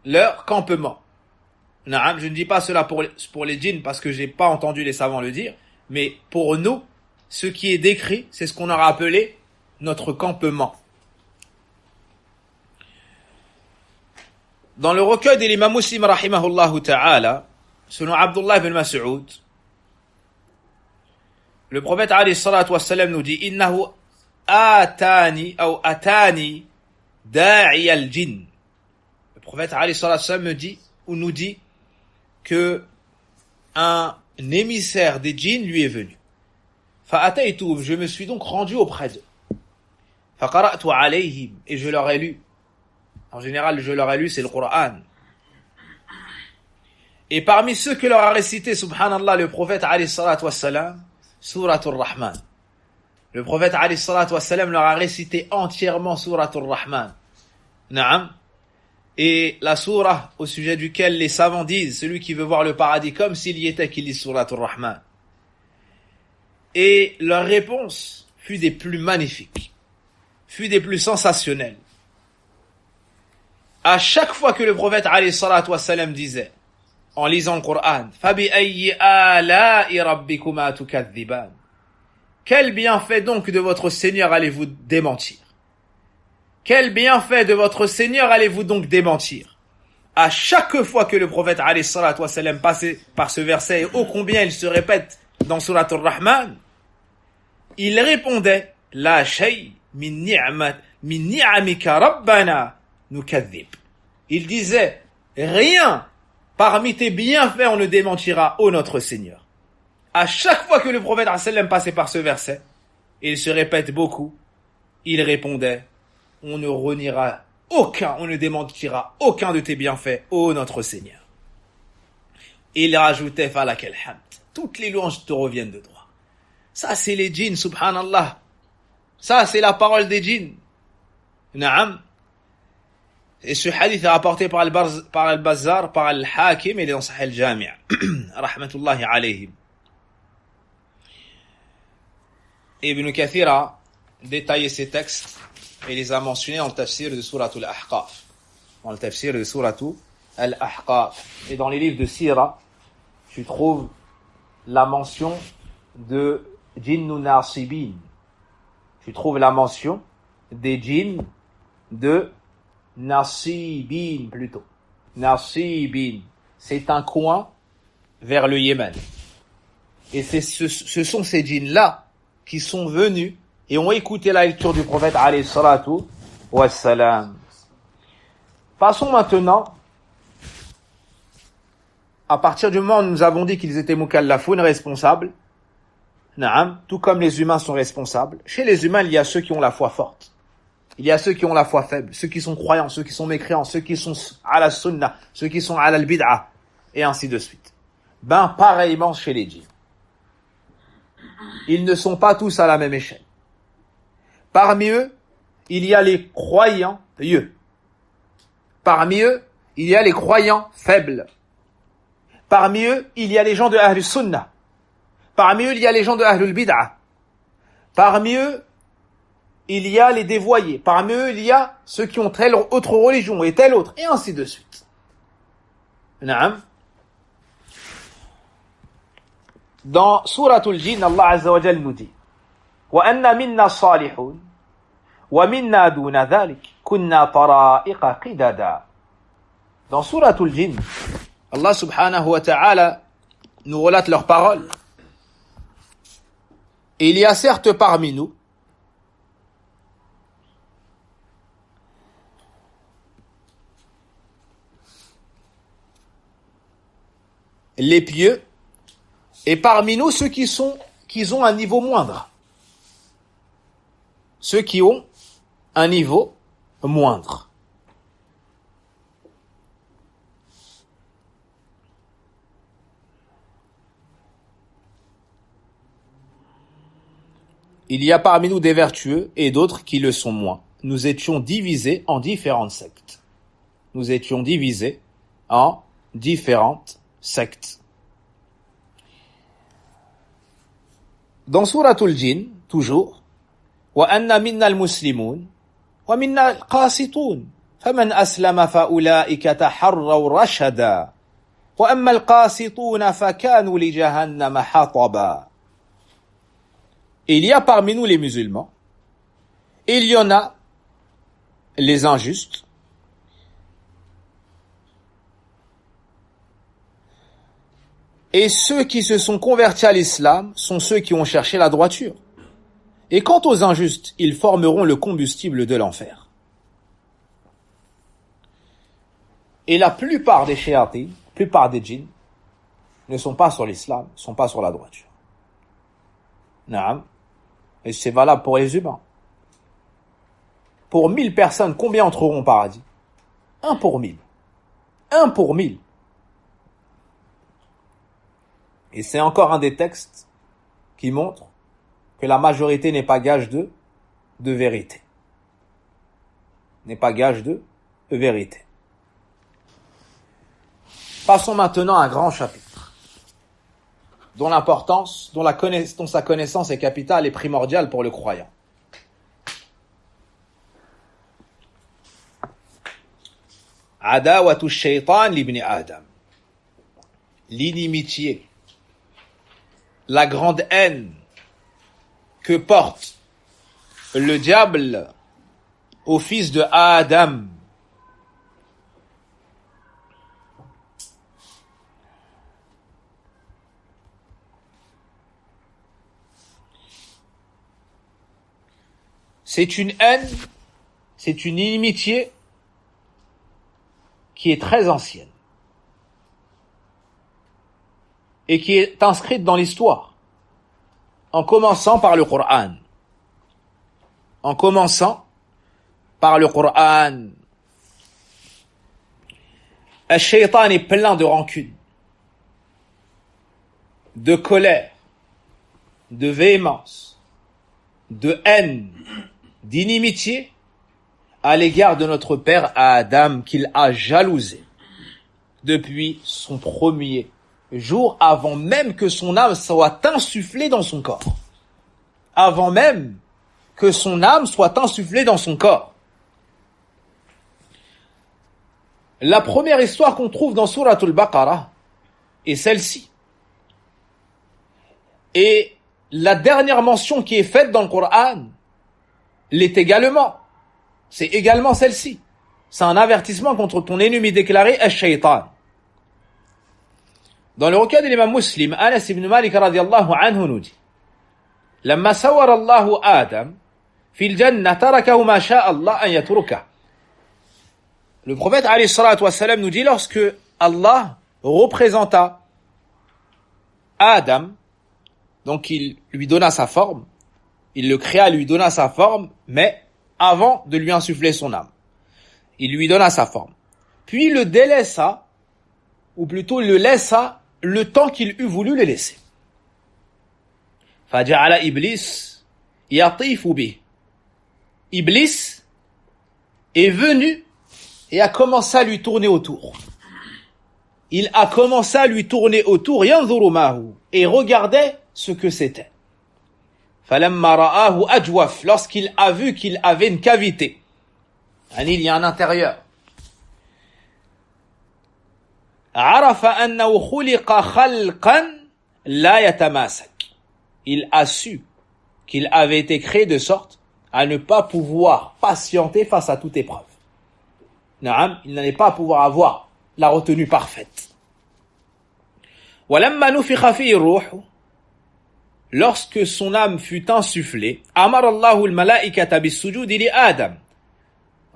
Leur campement. Je ne dis pas cela pour les djinns parce que j'ai pas entendu les savants le dire, mais pour nous, ce qui est décrit, c'est ce qu'on aura appelé notre campement. Dans le recueil de l'imam Muslim rahimahullah ta'ala, selon Abdullah ibn Mas'ud, le prophète alayhi salatu wassalam nous dit innahu atani da'i al-jinn. Le prophète alayhi salatu wassalam me dit où nous dit que un émissaire des djinns lui est venu. فأتيتهم, je me suis donc rendu auprès d'eux. فقرأت عليهم, et je leur ai lu. En général, je leur ai lu, c'est le Coran. Et parmi ceux que leur a récité, subhanallah, le prophète alayhi salatu wassalam, Suratul Rahman. Le prophète alayhi salatu wassalam leur a récité entièrement Suratul Rahman. Naam. Et la surah au sujet duquel les savants disent, celui qui veut voir le paradis comme s'il y était, qu'il lit Suratul Rahman. Et leur réponse fut des plus magnifiques, fut des plus sensationnelles. À chaque fois que le prophète alayhi salatu wassalam disait, en lisant le Coran, فَبِأَيِّ آلَاءِ رَبِّكُمَا تُكَذِّبَانِ, quel bienfait donc de votre Seigneur allez-vous démentir? Quel bienfait de votre Seigneur allez-vous donc démentir? À chaque fois que le prophète alayhi salatu wassalam passait par ce verset, et ô combien il se répète dans Surat Ar-Rahman, il répondait, La shay min ni'amika rabbana nukadhib. Il disait, rien parmi tes bienfaits on ne démentira, ô notre Seigneur. À chaque fois que le prophète sallam passait par ce verset, et il se répète beaucoup, il répondait, on ne reniera aucun, on ne démentira aucun de tes bienfaits, ô notre Seigneur. Et il rajoutait, falakal hamd, toutes les louanges te reviennent de droit. Ça c'est les djinns, subhanallah. Ça c'est la parole des djinns. Naam. Et ce hadith est rapporté par Al-Bazzar, par Al-Hakim, et il est dans Sahih Al-Jami'. Rahmatullahi alayhim. Et Ibn Kathir a détaillé ces textes et les a mentionnés dans le tafsir de Surat Al-Ahqaf. Dans le tafsir de Surat Al-Ahqaf. Et dans les livres de Sira, tu trouves la mention de Jinnu Nasibin. Tu trouves la mention des djinns de Nasibin plutôt. Nasibin. C'est un coin vers le Yémen. Et ce sont ces djinns-là qui sont venus et ont écouté la lecture du prophète alayhi salatu wassalam. Passons maintenant, à partir du moment où nous avons dit qu'ils étaient mukallafoun, responsables, naam, tout comme les humains sont responsables. Chez les humains, il y a ceux qui ont la foi forte. Il y a ceux qui ont la foi faible, ceux qui sont croyants, ceux qui sont mécréants, ceux qui sont à la sunna, ceux qui sont à la bid'a, et ainsi de suite. Pareillement chez les djinns. Ils ne sont pas tous à la même échelle. Parmi eux, il y a les croyants pieux. Parmi eux, il y a les croyants faibles. Parmi eux, il y a les gens de Ahlus Sunnah. Parmi eux, il y a les gens de Ahlul Bid'ah. Parmi eux, il y a les dévoyés. Parmi eux, il y a ceux qui ont telle autre religion et telle autre, et ainsi de suite. Naam. Dans Suratul Jinn, Allah Azza wa Jal nous dit وَأَنَّ مِنَّا الصَّالِحُونَ وَمِنَّا دُونَ ذَلِكَ كُنَّا طَرَائِقَ قِدَدًا. Dans Suratul Jinn, Allah subhanahu wa ta'ala nous relate leurs paroles. Et il y a certes parmi nous les pieux, et parmi nous ceux qui ont un niveau moindre. Ceux qui ont un niveau moindre. Il y a parmi nous des vertueux et d'autres qui le sont moins. Nous étions divisés en différentes sectes. Nous étions divisés en différentes sectes. Dans Suratul Jinn, toujours, وَأَنَّ مِنَّا الْمُسْلِمُونَ وَمِنَّا الْقَاسِطُونَ فَمَنْ أَسْلَمَ فَأُولَئِكَ تَحَرَّوْا رَشَدًا وَأَمَّا الْقَاسِطُونَ فَكَانُوا لِجَهَنَّمَ حَطَبًا. Et il y a parmi nous les musulmans, et il y en a les injustes, et ceux qui se sont convertis à l'islam sont ceux qui ont cherché la droiture. Et quant aux injustes, ils formeront le combustible de l'enfer. Et la plupart des shayatin, la plupart des djinns, ne sont pas sur l'islam, ne sont pas sur la droiture. Naam. Et c'est valable pour les humains. Pour 1000 personnes, combien entreront au paradis? 1 pour 1000. 1 pour 1000. Et c'est encore un des textes qui montre que la majorité n'est pas gage de vérité. N'est pas gage de vérité. Passons maintenant à un grand chapitre, dont l'importance, dont sa connaissance est capitale et primordiale pour le croyant. Adawatu shaytan libni Adam. L'inimitié, la grande haine que porte le diable au fils de Adam. C'est une haine, c'est une inimitié qui est très ancienne et qui est inscrite dans l'histoire, en commençant par le Coran. En commençant par le Coran. Le shaitan est plein de rancune, de colère, de véhémence, de haine, d'inimitié à l'égard de notre père Adam qu'il a jalousé depuis son premier jour, avant même que son âme soit insufflée dans son corps. Avant même que son âme soit insufflée dans son corps. La première histoire qu'on trouve dans Souratul Baqarah est celle-ci. Et la dernière mention qui est faite dans le Coran l'est également. C'est également celle-ci. C'est un avertissement contre ton ennemi déclaré, Ash-Shaytan. Dans le recueil de l'imam Muslim, Anas ibn Malik radiyallahu anhu nous dit: Lamma sawara Allahu Adam fil jannah tarakahu ma sha'a Allah an yatruka. Le prophète alayhi salatu wassalam nous dit, lorsque Allah représenta Adam, donc il lui donna sa forme, il le créa, lui donna sa forme, mais avant de lui insuffler son âme. Il lui donna sa forme. Puis il le délaissa, ou plutôt il le laissa le temps qu'il eût voulu le laisser. فَجَعَلَ إِبْلِيسَ يَطِيفُ بِهِ. Iblis est venu et a commencé à lui tourner autour. Il a commencé à lui tourner autour, يَنْظُرُ مَاهُ, et regardait ce que c'était. فَلَمَّا رَآهُ أَجْوَفْ, lorsqu'il a vu qu'il avait une cavité. Il y a un intérieur. عَرَفَ أَنَّهُ خُلِقَ خَلْقًا لَا يَتَمَاسَكْ. Il a su qu'il avait été créé de sorte à ne pas pouvoir patienter face à toute épreuve. Il n'allait pas pouvoir avoir la retenue parfaite. وَلَمَّا نُفِخَ فِيهِ الرُّوحُ, lorsque son âme fut insufflée, أَمَرَ اللَّهُ الْمَلَائِكَةَ بِالسُّجُودِ لِآدَمَ.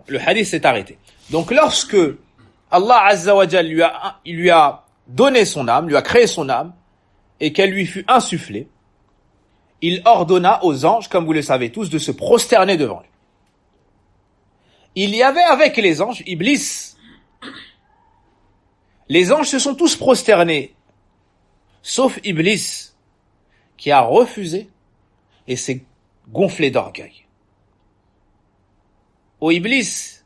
Le hadith s'est arrêté. Donc lorsque Allah Azza wa Jal lui a donné son âme, lui a créé son âme, et qu'elle lui fut insufflée, il ordonna aux anges, comme vous le savez tous, de se prosterner devant lui. Il y avait avec les anges Iblis. Les anges se sont tous prosternés, sauf Iblis, qui a refusé et s'est gonflé d'orgueil. Ô Iblis,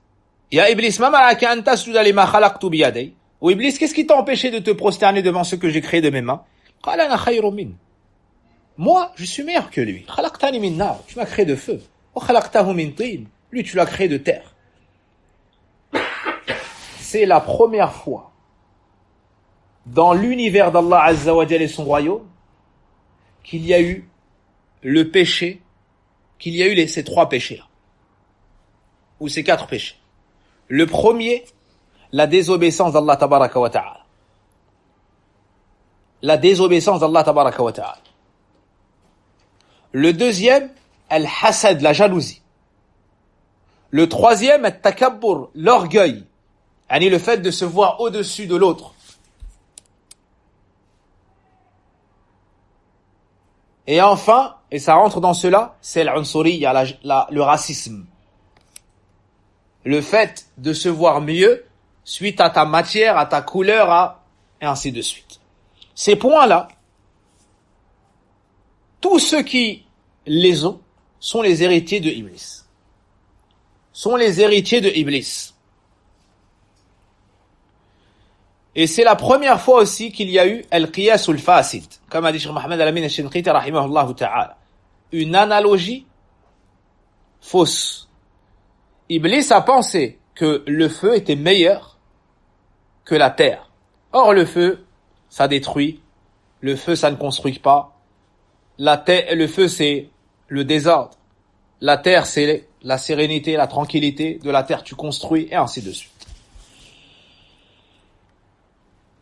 ya Iblis, ma malaka an tasjuda lima khalaqtu bi yaday. Ô Iblis, qu'est-ce qui t'a empêché de te prosterner devant ce que j'ai créé de mes mains? Qala ana khayrun min. Moi, je suis meilleur que lui. Khalaqtani min nar, tu m'as créé de feu. Wa khalaqtahu min tin, lui tu l'as créé de terre. C'est la première fois dans l'univers d'Allah Azza wa Jalla et son royaume qu'il y a eu le péché, qu'il y a eu ces 3 péchés, ou ces 4 péchés. Le premier, la désobéissance d'Allah tabaraka wa ta'ala. La désobéissance d'Allah tabaraka wa ta'ala. Le deuxième, al-hasad, la jalousie. Le troisième, al-takabbur, l'orgueil. le fait de se voir au-dessus de l'autre. Et enfin, et ça rentre dans cela, c'est l'unsuriya, le racisme. Le fait de se voir mieux suite à ta matière, à ta couleur, et ainsi de suite. Ces points-là, tous ceux qui les ont sont les héritiers de Iblis. Sont les héritiers de Iblis. Et c'est la première fois aussi qu'il y a eu al-qiyas al-fasid, comme a dit Cheikh Mohammed al-Amin al-Shinqiti rahimahullah ta'ala. Une analogie fausse. Iblis a pensé que le feu était meilleur que la terre. Or le feu, ça détruit. Le feu, ça ne construit pas. Le feu, c'est le désordre. La terre, c'est la sérénité, la tranquillité. De la terre, tu construis, et ainsi de suite.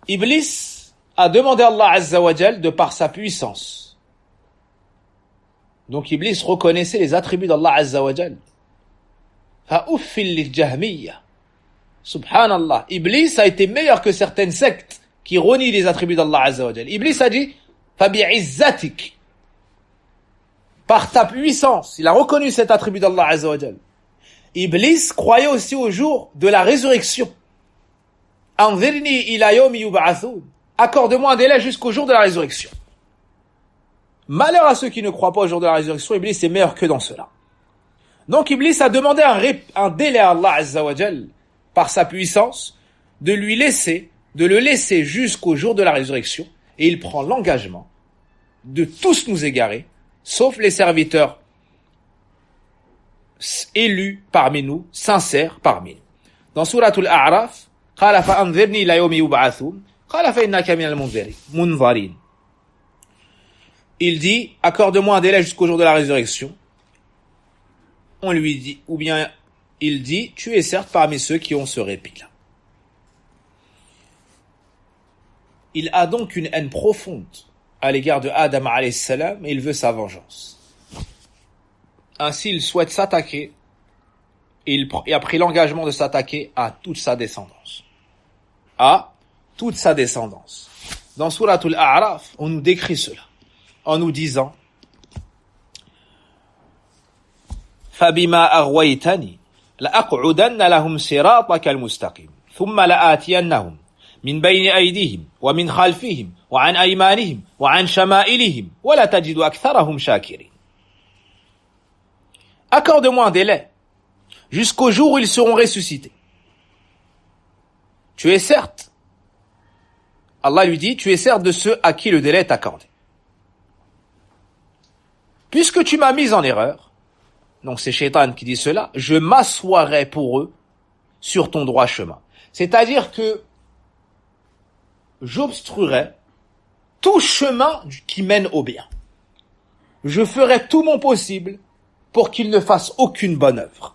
Iblis a demandé à Allah Azza wa Jal de par sa puissance. Donc Iblis reconnaissait les attributs d'Allah Azza wa Jal. Fa'uffil lil jahmiyya. Subhanallah. Iblis a été meilleur que certaines sectes qui renient les attributs d'Allah Azza wa Jal. Iblis a dit Fabi'izzatik. Par ta puissance. Il a reconnu cet attribut d'Allah Azza wa Jal. Iblis croyait aussi au jour de la résurrection. Anzirni ila yawmi yub'athun. Accorde-moi un délai jusqu'au jour de la résurrection. Malheur à ceux qui ne croient pas au jour de la résurrection, Iblis est meilleur que dans cela. Donc Iblis a demandé un délai à Allah Azza wa Jal, par sa puissance, de le laisser jusqu'au jour de la résurrection, et il prend l'engagement de tous nous égarer, sauf les serviteurs élus parmi nous, sincères parmi nous. Dans Souratul A'raf, قال فأنذرني إلى يوم يبعثون قال فإنك من المنظرين. Il dit, accorde-moi un délai jusqu'au jour de la résurrection. On lui dit, ou bien il dit, tu es certes parmi ceux qui ont ce répit-là. Il a donc une haine profonde à l'égard de Adam alayhi salam et il veut sa vengeance. Ainsi, il souhaite s'attaquer et il a pris l'engagement de s'attaquer à toute sa descendance. Dans Souratul A'raf, on nous décrit cela en nous disant فَبِمَا أَغْوَيْتَنِي لَأَقْعُدَنَّ لَهُمْ صِرَاطَكَ الْمُسْتَقِيمَ ثُمَّ لَآتِيَنَّهُمْ مِنْ بَيْنِ أَيْدِيهِمْ وَمِنْ خَلْفِهِمْ وَعَنْ أَيْمَانِهِمْ وَعَنْ شَمَائِلِهِمْ وَلَا تَجِدُ أَكْثَرَهُمْ شَاكِرِينَ. Accorde-moi un délai jusqu'au jour où ils seront ressuscités. Tu es certes, Allah lui dit, tu es certes de ceux à qui le délai est accordé. Puisque tu m'as mis en erreur, donc c'est Shaitan qui dit cela, je m'assoirai pour eux sur ton droit chemin. C'est-à-dire que j'obstruerai tout chemin qui mène au bien. Je ferai tout mon possible pour qu'ils ne fassent aucune bonne œuvre.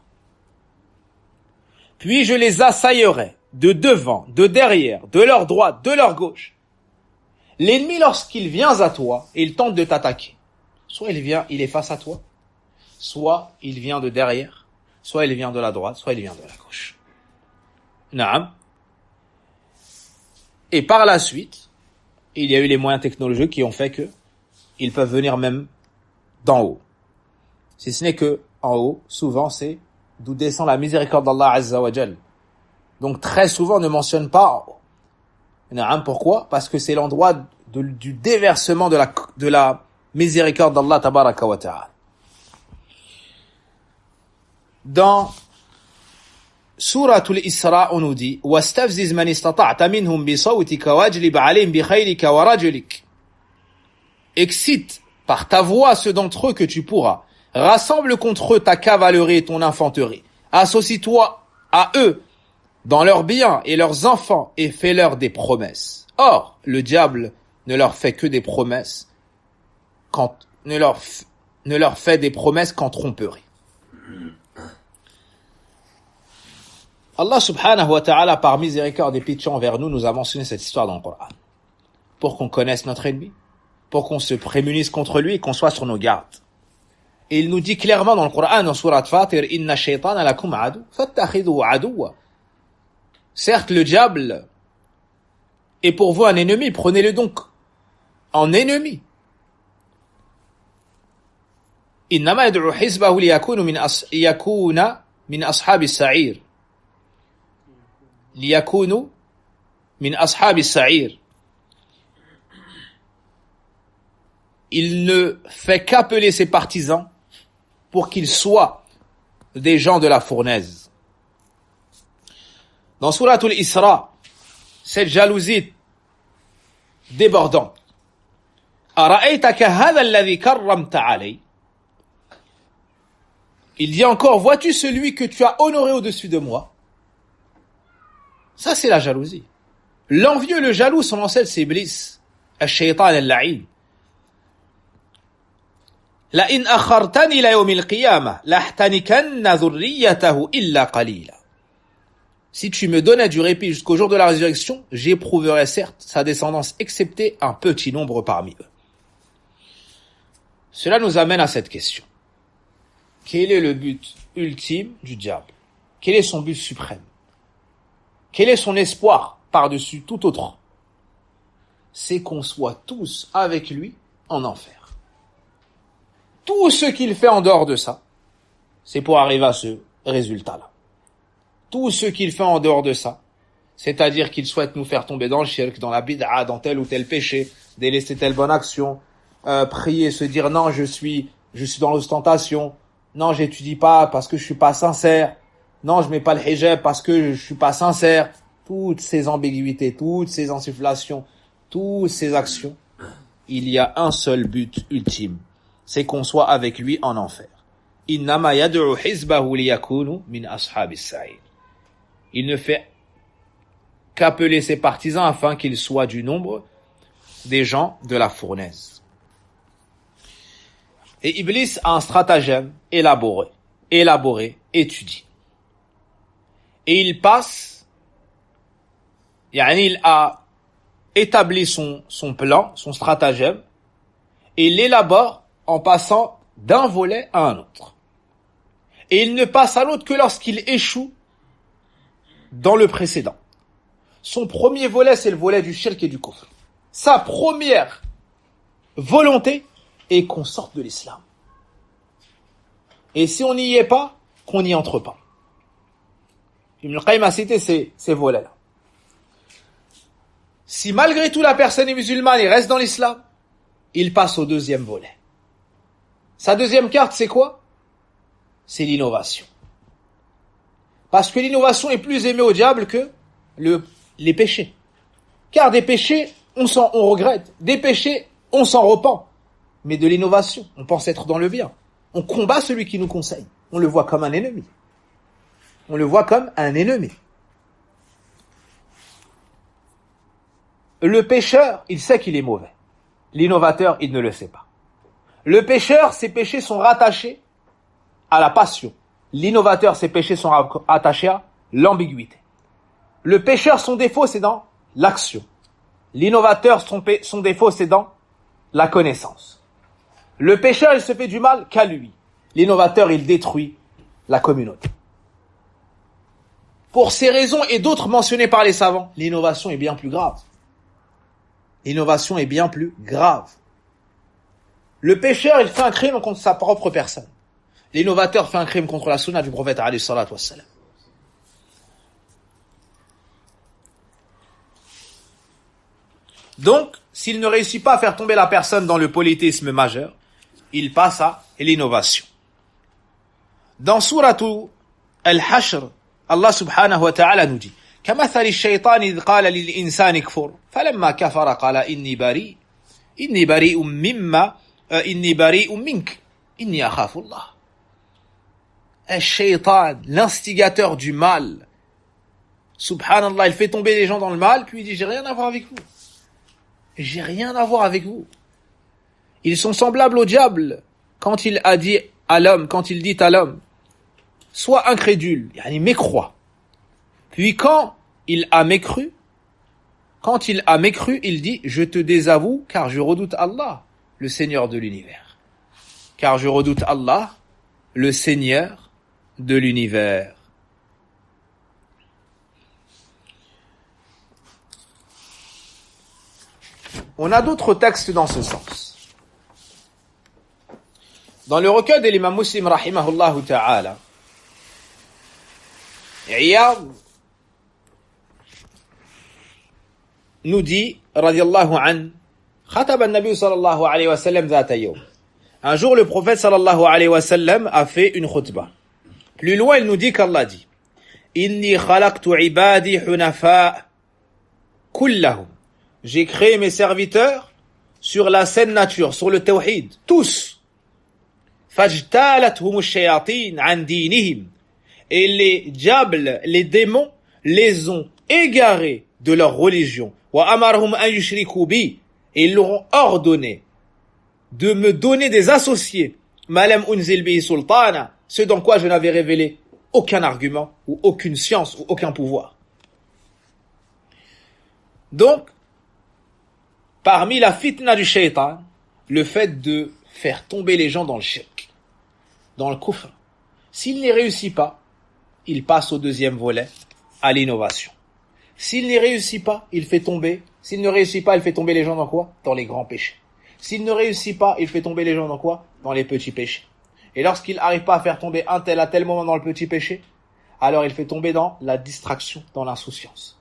Puis je les assaillerai de devant, de derrière, de leur droite, de leur gauche. L'ennemi, lorsqu'il vient à toi et il tente de t'attaquer, soit il est face à toi, soit il vient de derrière, soit il vient de la droite, soit il vient de la gauche. Naam. Et par la suite, il y a eu les moyens technologiques qui ont fait que ils peuvent venir même d'en haut. Si ce n'est que en haut, souvent c'est d'où descend la miséricorde d'Allah Azza wa Jal. Donc très souvent, on ne mentionne pas en haut. Pourquoi? Parce que c'est l'endroit du déversement de la miséricorde d'Allah Tabaraka wa Ta'ala. Dans Souratul Isra, on nous dit وَاسْتَفْزِزْ مَنِ اسْتَطَعْتَ مِنْهُمْ بِصَوْتِكَ وَاجْلِبْ عَلَيْهِمْ بِخَيْلِكَ وَرَجُلِكَ. Excite par ta voix ceux d'entre eux que tu pourras. Rassemble contre eux ta cavalerie et ton infanterie. Associe-toi à eux dans leurs biens et leurs enfants et fais-leur des promesses. Or, le diable ne leur fait que des promesses ne leur fait des promesses qu'en tromperie. Allah subhanahu wa ta'ala, par miséricorde et pitié envers nous, nous a mentionné cette histoire dans le Coran. Pour qu'on connaisse notre ennemi, pour qu'on se prémunisse contre lui et qu'on soit sur nos gardes. Et il nous dit clairement dans le Coran, dans Surat Fatir, Inna shaytana lakum adu, fattakhidhu aduwa. Certes, le diable est pour vous un ennemi, prenez-le donc en ennemi. إنما يدعو حزبه ليكون من أصحاب السعير ليكونوا من أصحاب السعير. Il ne fait qu'appeler ses partisans pour qu'ils soient des gens de la fournaise. Dans Surat al-Isra, cette jalousie débordante. أرأيتك هذا الذي كرمت علي. Il dit encore, vois-tu celui que tu as honoré au-dessus de moi? Ça, c'est la jalousie. L'envieux, le jaloux, son ancêtre, c'est Iblis. Al-Shaytan al-La'in. لئن أخرتني إلى يوم القيامة لأحتنكن ذريته إلا قليلا. Si tu me donnais du répit jusqu'au jour de la résurrection, j'éprouverai certes sa descendance, excepté un petit nombre parmi eux. Cela nous amène à cette question. Quel est le but ultime du diable? Quel est son but suprême? Quel est son espoir par-dessus tout autre? C'est qu'on soit tous avec lui en enfer. Tout ce qu'il fait en dehors de ça, c'est pour arriver à ce résultat-là. Tout ce qu'il fait en dehors de ça, c'est-à-dire qu'il souhaite nous faire tomber dans le shirk, dans la bid'a, dans tel ou tel péché, délaisser telle bonne action, prier, se dire non, je suis dans l'ostentation, non, j'étudie pas parce que je suis pas sincère, non, je mets pas le hijab parce que je suis pas sincère. Toutes ces ambiguïtés, toutes ces insufflations, toutes ces actions, il y a un seul but ultime, c'est qu'on soit avec lui en enfer. Innama yad'u hizbahu liyakunu min ashabis sa'ir. Il ne fait qu'appeler ses partisans afin qu'ils soient du nombre des gens de la fournaise. Et Iblis a un stratagème élaboré, étudié. Et il a établi son plan, son stratagème, et il l'élabore en passant d'un volet à un autre. Et il ne passe à l'autre que lorsqu'il échoue dans le précédent. Son premier volet, c'est le volet du shirk et du kufr. Sa première volonté est qu'on sorte de l'islam. Et si on n'y est pas, qu'on n'y entre pas. Ibn al-Qayyim a cité ces volets-là. Si malgré tout la personne est musulmane et reste dans l'islam, il passe au deuxième volet. Sa deuxième carte, c'est quoi? C'est l'innovation. Parce que l'innovation est plus aimée au diable que les péchés. Car des péchés, on regrette. Des péchés, on s'en repent. Mais de l'innovation, on pense être dans le bien. On combat celui qui nous conseille. On le voit comme un ennemi. On le voit comme un ennemi. Le pécheur, il sait qu'il est mauvais. L'innovateur, il ne le sait pas. Le pécheur, ses péchés sont rattachés à la passion. L'innovateur, ses péchés sont attachés à l'ambiguïté. Le pécheur, son défaut, c'est dans l'action. L'innovateur, son défaut, c'est dans la connaissance. Le pécheur, il se fait du mal qu'à lui. L'innovateur, il détruit la communauté. Pour ces raisons et d'autres mentionnées par les savants, l'innovation est bien plus grave. L'innovation est bien plus grave. Le pécheur, il fait un crime contre sa propre personne. L'innovateur fait un crime contre la sunna du prophète alayhi salatu wassalam. Donc, s'il ne réussit pas à faire tomber la personne dans le polythéisme majeur, il passe à l'innovation. Dans Sourate Al-Hashr, Allah subhanahu wa ta'ala nous dit كمثل الشيطان إذ قال للإنسان كفر فلما كفر قال إني بريء منك إني أخاف الله. Al-Shaytan, l'instigateur du mal, subhanallah, il fait tomber les gens dans le mal, puis il dit j'ai rien à voir avec vous. J'ai rien à voir avec vous. Ils sont semblables au diable quand il dit à l'homme, sois incrédule, mécrois. Puis quand il a mécru, il dit je te désavoue car je redoute Allah, le Seigneur de l'univers. Car je redoute Allah, le Seigneur de l'univers. On a d'autres textes dans ce sens. Dans le recueil de l'imam Muslim, rahimahullah ta'ala, Iyad nous dit, radiyallahu an, khataba an-nabi sallallahu alayhi wa sallam dhata yawm. Un jour, le prophète sallallahu alayhi wa sallam a fait une khutbah. Plus loin, il nous dit qu'Allah dit, Inni khalaqtu ibadi hunafa kullahum. J'ai créé mes serviteurs sur la saine nature, sur le tawhid, tous. Fajtalathum ash-shayatin an dinihim. Et les diables, les démons, les ont égarés de leur religion. Wa amarhum an yushriku bi. Et ils leur ont ordonné de me donner des associés. Malam unzil bihi sultana. Ce dans quoi je n'avais révélé aucun argument, ou aucune science, ou aucun pouvoir. Donc, parmi la fitna du shaitan, le fait de faire tomber les gens dans le shirk, dans le kufr. S'il n'y réussit pas, il passe au deuxième volet, à l'innovation. S'il n'y réussit pas, il fait tomber. S'il ne réussit pas, il fait tomber les gens dans quoi? Dans les grands péchés. S'il ne réussit pas, il fait tomber les gens dans quoi? Dans les petits péchés. Et lorsqu'il n'arrive pas à faire tomber un tel à tel moment dans le petit péché, alors il fait tomber dans la distraction, dans l'insouciance.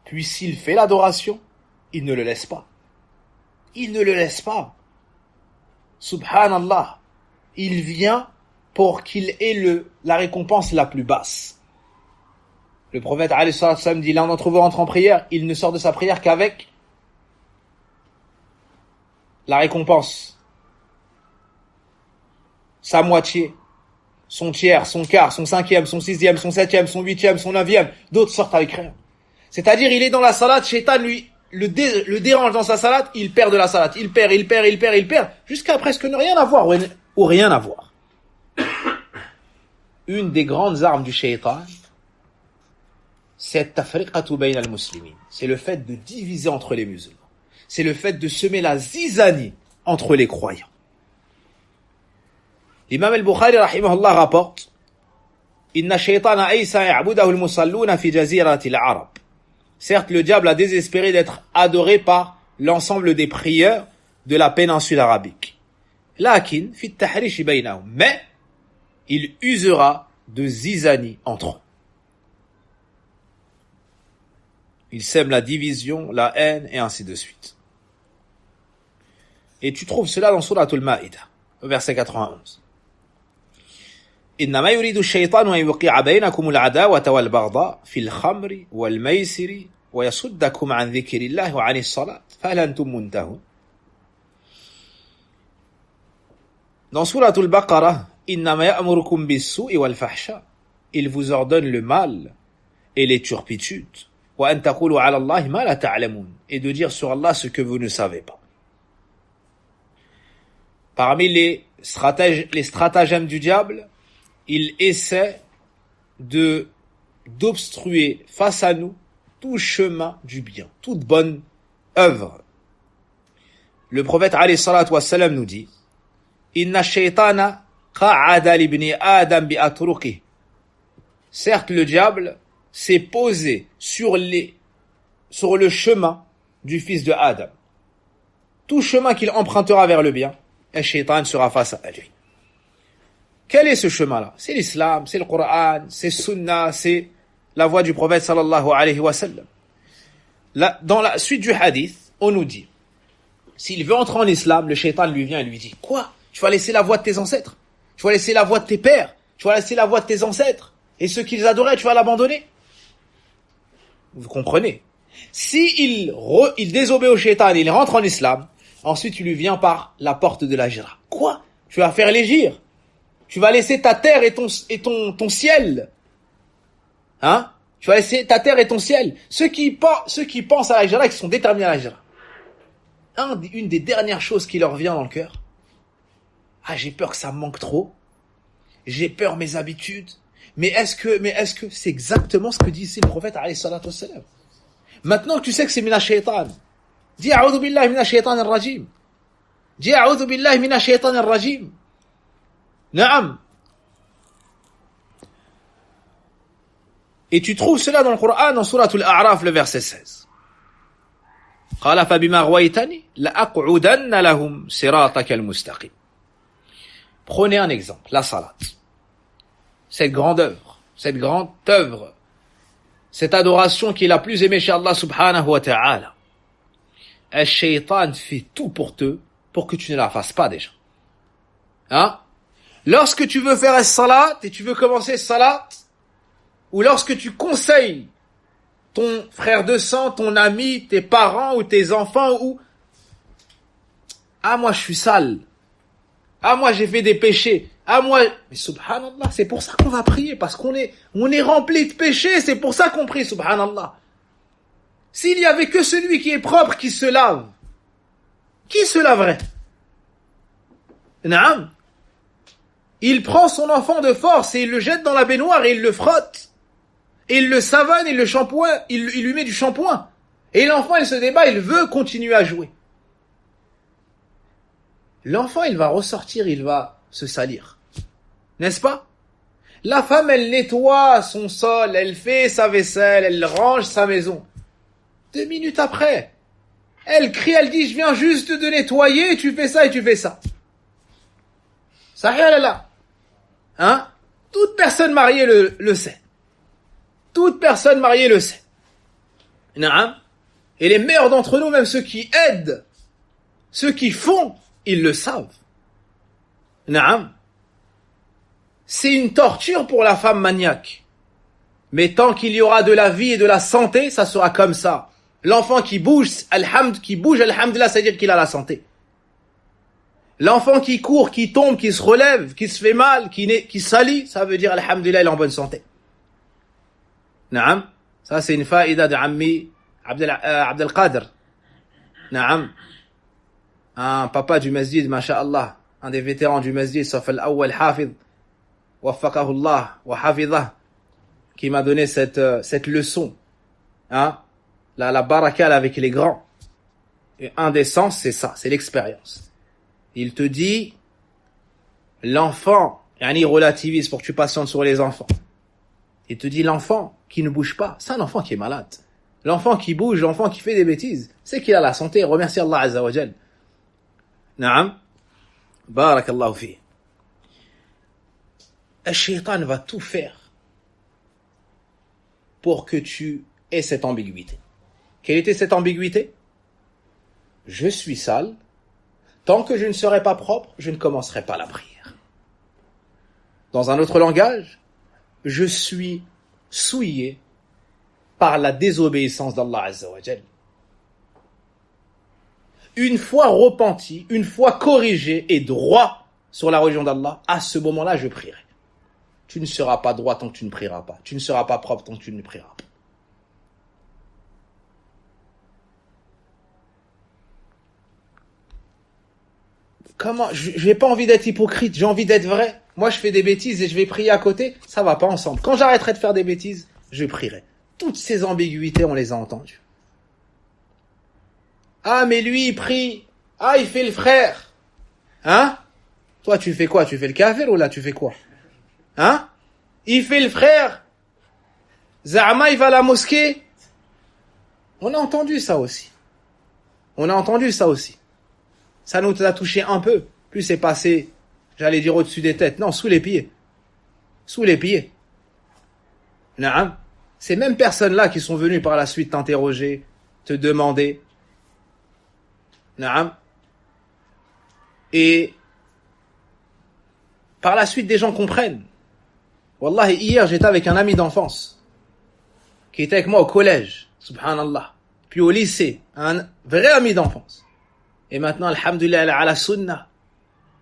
Puis s'il fait l'adoration, il ne le laisse pas. Il ne le laisse pas. Subhanallah. Il vient pour qu'il ait la récompense la plus basse. Le prophète alayhi sallam dit, l'un d'entre vous rentre en prière, il ne sort de sa prière qu'avec la récompense. Sa moitié, son tiers, son quart, son cinquième, son sixième, son septième, son huitième, son neuvième. D'autres sortent avec rien. C'est-à-dire, il est dans la salade, Shaitan lui le dérange dans sa salade, il perd de la salade. Il perd, jusqu'à presque ne rien avoir ou rien avoir. Une des grandes armes du Shaitan, c'est tafriqatu bayna al-muslimin. C'est le fait de diviser entre les musulmans. C'est le fait de semer la zizanie entre les croyants. L'imam al-Bukhari rahimahullah rapporte, Inna shaytana aysa ya'budahu al-musalluna fi jazirati al-arab. Certes, le diable a désespéré d'être adoré par l'ensemble des prieurs de la péninsule arabique. Lakin fi at-tahrish baynahum. Mais il usera de zizanie entre eux. Il sème la division, la haine et ainsi de suite. Et tu trouves cela dans Surat al-Ma'ida, verset 91. إنما يريد الشيطان أن يوقع بينكم العداوة والبغضاء في الخمر والميسر ويصدكم عن ذكر الله وعن الصلاة فهل أنتم منتهون. Dans Surat al-Baqarah, إنما يأمركم بالسوء والفحشاء. Il vous ordonne le mal et les turpitudes. وأن تقولوا على الله ما لا تعلمون. Et de dire sur Allah ce que vous ne savez pas. Parmi les stratagèmes du diable, il essaie d'obstruer face à nous tout chemin du bien, toute bonne œuvre. Le prophète alayhi salatu wassalam nous dit, Inna shaytana qa'ada libni Adam bi atruqih. Certes, le diable s'est posé sur le chemin du fils de Adam. Tout chemin qu'il empruntera vers le bien, le shaytan sera face à lui. Quel est ce chemin-là? C'est l'islam, c'est le Coran, c'est Sunna, c'est la voie du prophète sallallahu alayhi wa sallam. Dans la suite du hadith, on nous dit, s'il veut entrer en islam, le shaitan lui vient et lui dit, quoi? Tu vas laisser la voie de tes ancêtres? Tu vas laisser la voie de tes pères? Tu vas laisser la voie de tes ancêtres? Et ceux qu'ils adoraient, tu vas l'abandonner? Vous comprenez? Si il désobéit au shaitan et il rentre en islam, ensuite il lui vient par la porte de la jira. Quoi? Tu vas faire l'hégire? Tu vas laisser ta terre et ton ciel. Hein? Tu vas laisser ta terre et ton ciel. Ceux qui pensent à la hijra, qui sont déterminés à la hijra. Une des dernières choses qui leur vient dans le cœur. Ah, j'ai peur que ça me manque trop. J'ai peur mes habitudes. Mais est-ce que c'est exactement ce que dit ici le prophète alayhi salatu wassalam? Maintenant que tu sais que c'est mina shaitan, dis a'udhu billahi mina shaitan ar-rajim. Dis a'udhu billahi mina shaitan ar-rajim. Naam. Et tu trouves cela dans le Coran, dans Surat al-A'raf, le verset 16. قال فبما أغويتني لأقعدن لهم صراطك المستقيم. Prenez un exemple, la salat. Cette grande œuvre, cette adoration qui est la plus aimée chez Allah subhanahu wa ta'ala. Le shaitan fait tout pour que tu ne la fasses pas déjà. Hein? Lorsque tu veux faire salat et tu veux commencer salat, ou lorsque tu conseilles ton frère de sang, ton ami, tes parents ou tes enfants, ou ah moi je suis sale, ah moi j'ai fait des péchés, ah moi, mais subhanallah, c'est pour ça qu'on va prier, parce qu'on est rempli de péchés, c'est pour ça qu'on prie, subhanallah. S'il y avait que celui qui est propre qui se lave, qui se laverait? Naam. Il prend son enfant de force et il le jette dans la baignoire et il le frotte. Et il le savonne, il le shampoing, il lui met du shampoing. Et l'enfant, il se débat, il veut continuer à jouer. L'enfant, il va ressortir, il va se salir. N'est-ce pas? La femme, elle nettoie son sol, elle fait sa vaisselle, elle range sa maison. 2 minutes après, elle crie, elle dit, je viens juste de nettoyer, tu fais ça et tu fais ça. Sahih là. Hein? Toute personne mariée le sait. Toute personne mariée le sait. Naam. Et les meilleurs d'entre nous, même ceux qui aident, ceux qui font, ils le savent. Naam. C'est une torture pour la femme maniaque. Mais tant qu'il y aura de la vie et de la santé, ça sera comme ça. L'enfant qui bouge, alhamdulillah, c'est-à-dire qu'il a la santé. L'enfant qui court, qui tombe, qui se relève, qui se fait mal, qui salit, ça veut dire alhamdulillah, il est en bonne santé. Naam. Ça, c'est une faïda de Ammi Abdel Qadir. Naam. Un papa du masjid, masha'Allah. Un des vétérans du masjid, Saf al-Awwal Hafid. Waffaqahullah wa hafidhah. Qui m'a donné cette leçon. Hein? La barakah avec les grands. Et un des sens, c'est ça, c'est l'expérience. Il te dit, l'enfant, il relativise pour que tu patientes sur les enfants. Il te dit, l'enfant qui ne bouge pas, c'est un enfant qui est malade. L'enfant qui bouge, l'enfant qui fait des bêtises, c'est qu'il a la santé. Remercie Allah Azza wa Jal. Naam. Barakallahu fi. Le shaitan va tout faire pour que tu aies cette ambiguïté. Quelle était cette ambiguïté? Je suis sale. Tant que je ne serai pas propre, je ne commencerai pas la prière. Dans un autre langage, je suis souillé par la désobéissance d'Allah Azza wa Jal. Une fois repenti, une fois corrigé et droit sur la religion d'Allah, à ce moment-là, je prierai. Tu ne seras pas droit tant que tu ne prieras pas. Tu ne seras pas propre tant que tu ne prieras pas. Comment? J'ai pas envie d'être hypocrite, j'ai envie d'être vrai. Moi, je fais des bêtises et je vais prier à côté. Ça va pas ensemble. Quand j'arrêterai de faire des bêtises, je prierai. Toutes ces ambiguïtés, on les a entendues. Ah, mais lui, il prie. Ah, il fait le frère. Hein? Toi, tu fais quoi? Tu fais le kafir ou là, tu fais quoi? Hein? Il fait le frère. Zahma, il va à la mosquée. On a entendu ça aussi. Ça nous a touché un peu. Plus c'est passé, j'allais dire au-dessus des têtes. Non, sous les pieds. Naam. Ces mêmes personnes-là qui sont venues par la suite t'interroger, te demander. Naam. Et par la suite, des gens comprennent. Wallahi, hier, j'étais avec un ami d'enfance qui était avec moi au collège. Subhanallah. Puis au lycée. Un vrai ami d'enfance. Et maintenant, alhamdulillah, il est à la sunna.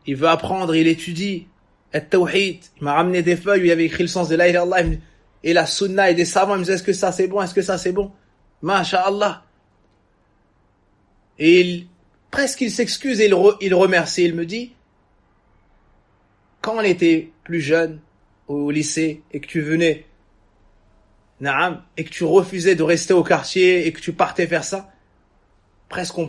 Il veut apprendre, il étudie. At-tawhid. Il m'a ramené des feuilles où il y avait écrit le sens de la ilaha illallah. Et la sunna et des savants, il me disait, est-ce que ça c'est bon? Masha'Allah. Et presque il s'excuse et il remercie. Il me dit, quand on était plus jeune, au lycée, et que tu venais, naam, et que tu refusais de rester au quartier, et que tu partais faire ça, presque on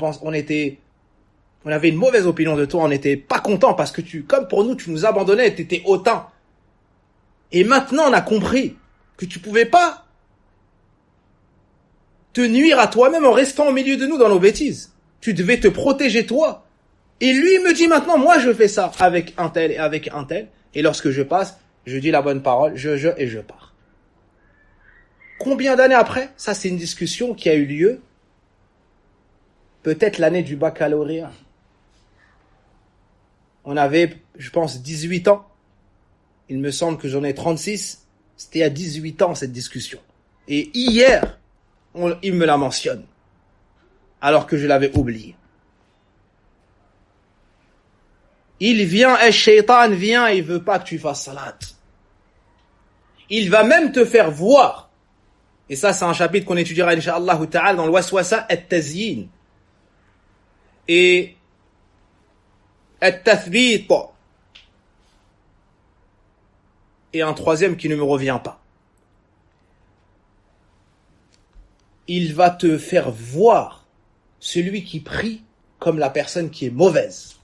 avait une mauvaise opinion de toi, on n'était pas content parce que comme pour nous, tu nous abandonnais, tu étais hautain. Et maintenant, on a compris que tu pouvais pas te nuire à toi-même en restant au milieu de nous dans nos bêtises. Tu devais te protéger toi. Et lui me dit maintenant, moi je fais ça avec un tel et avec un tel. Et lorsque je passe, je dis la bonne parole, et je pars. Combien d'années après? Ça, c'est une discussion qui a eu lieu peut-être l'année du baccalauréat. On avait, je pense, 18 ans. Il me semble que j'en ai 36. C'était à 18 ans, cette discussion. Et hier, il me la mentionne. Alors que je l'avais oublié. Il vient, Shaitan vient, il veut pas que tu fasses salat. Il va même te faire voir. Et ça, c'est un chapitre qu'on étudiera, Inch'Allah Ta'ala, dans le Waswasa at-Tazyin. Et at-Tathbit. Et un troisième qui ne me revient pas. Il va te faire voir celui qui prie comme la personne qui est mauvaise.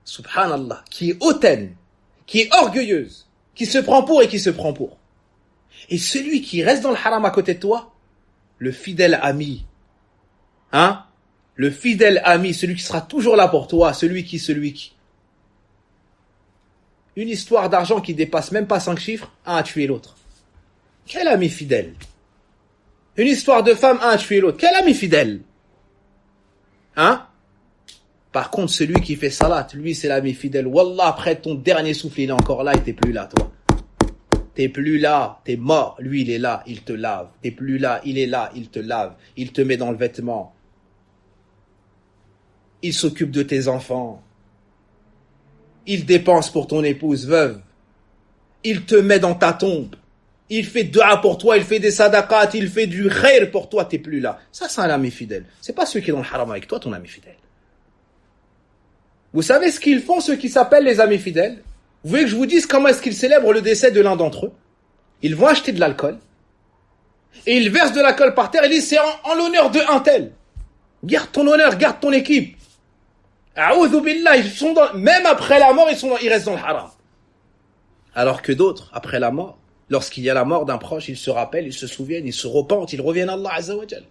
Subhanallah. Qui est hautaine, qui est orgueilleuse, qui se prend pour et qui se prend pour. Et celui qui reste dans le haram à côté de toi, le fidèle ami, le fidèle ami, celui qui sera toujours là pour toi, celui qui. Une histoire d'argent qui dépasse même pas 5 chiffres, un a tué l'autre. Quel ami fidèle? Une histoire de femme, un a tué l'autre. Quel ami fidèle? Par contre, celui qui fait salat, lui c'est l'ami fidèle. Wallah, après ton dernier souffle, il est encore là et t'es plus là, toi. T'es plus là, t'es mort. Lui, il est là, il te lave. T'es plus là, il est là, il te lave. Il te met dans le vêtement. Il s'occupe de tes enfants. Il dépense pour ton épouse veuve. Il te met dans ta tombe. Il fait dua pour toi, il fait des sadaqat, il fait du khair pour toi, t'es plus là. Ça, c'est un ami fidèle. C'est pas celui qui est dans le haram avec toi, ton ami fidèle. Vous savez ce qu'ils font, ceux qui s'appellent les amis fidèles? Vous voulez que je vous dise comment est-ce qu'ils célèbrent le décès de l'un d'entre eux? Ils vont acheter de l'alcool. Et ils versent de l'alcool par terre et disent c'est en l'honneur de un tel. Garde ton honneur, garde ton équipe. A'oudhu billah, même après la mort, ils restent dans le haram. Alors que d'autres, après la mort, lorsqu'il y a la mort d'un proche, ils se rappellent, ils se souviennent, ils se repentent, ils reviennent à Allah Azza wa Jal.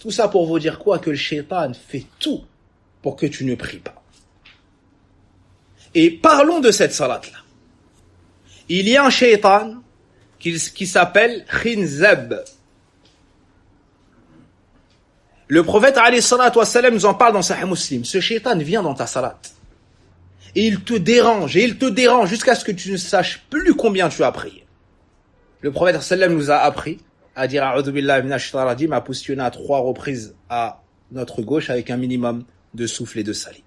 Tout ça pour vous dire quoi? Que le shaitan fait tout pour que tu ne pries pas. Et parlons de cette salat-là. Il y a un shaitan qui s'appelle Khinzab. Le prophète alayhi salatu wassalam nous en parle dans Sahih Muslim. Ce shaitan vient dans ta salat. Et il te dérange jusqu'à ce que tu ne saches plus combien tu as prié. Le prophète sallam nous a appris à dire A'udhu billahi minash shaitanir rajim, à positionner à 3 reprises à notre gauche avec un minimum de souffle et de salive.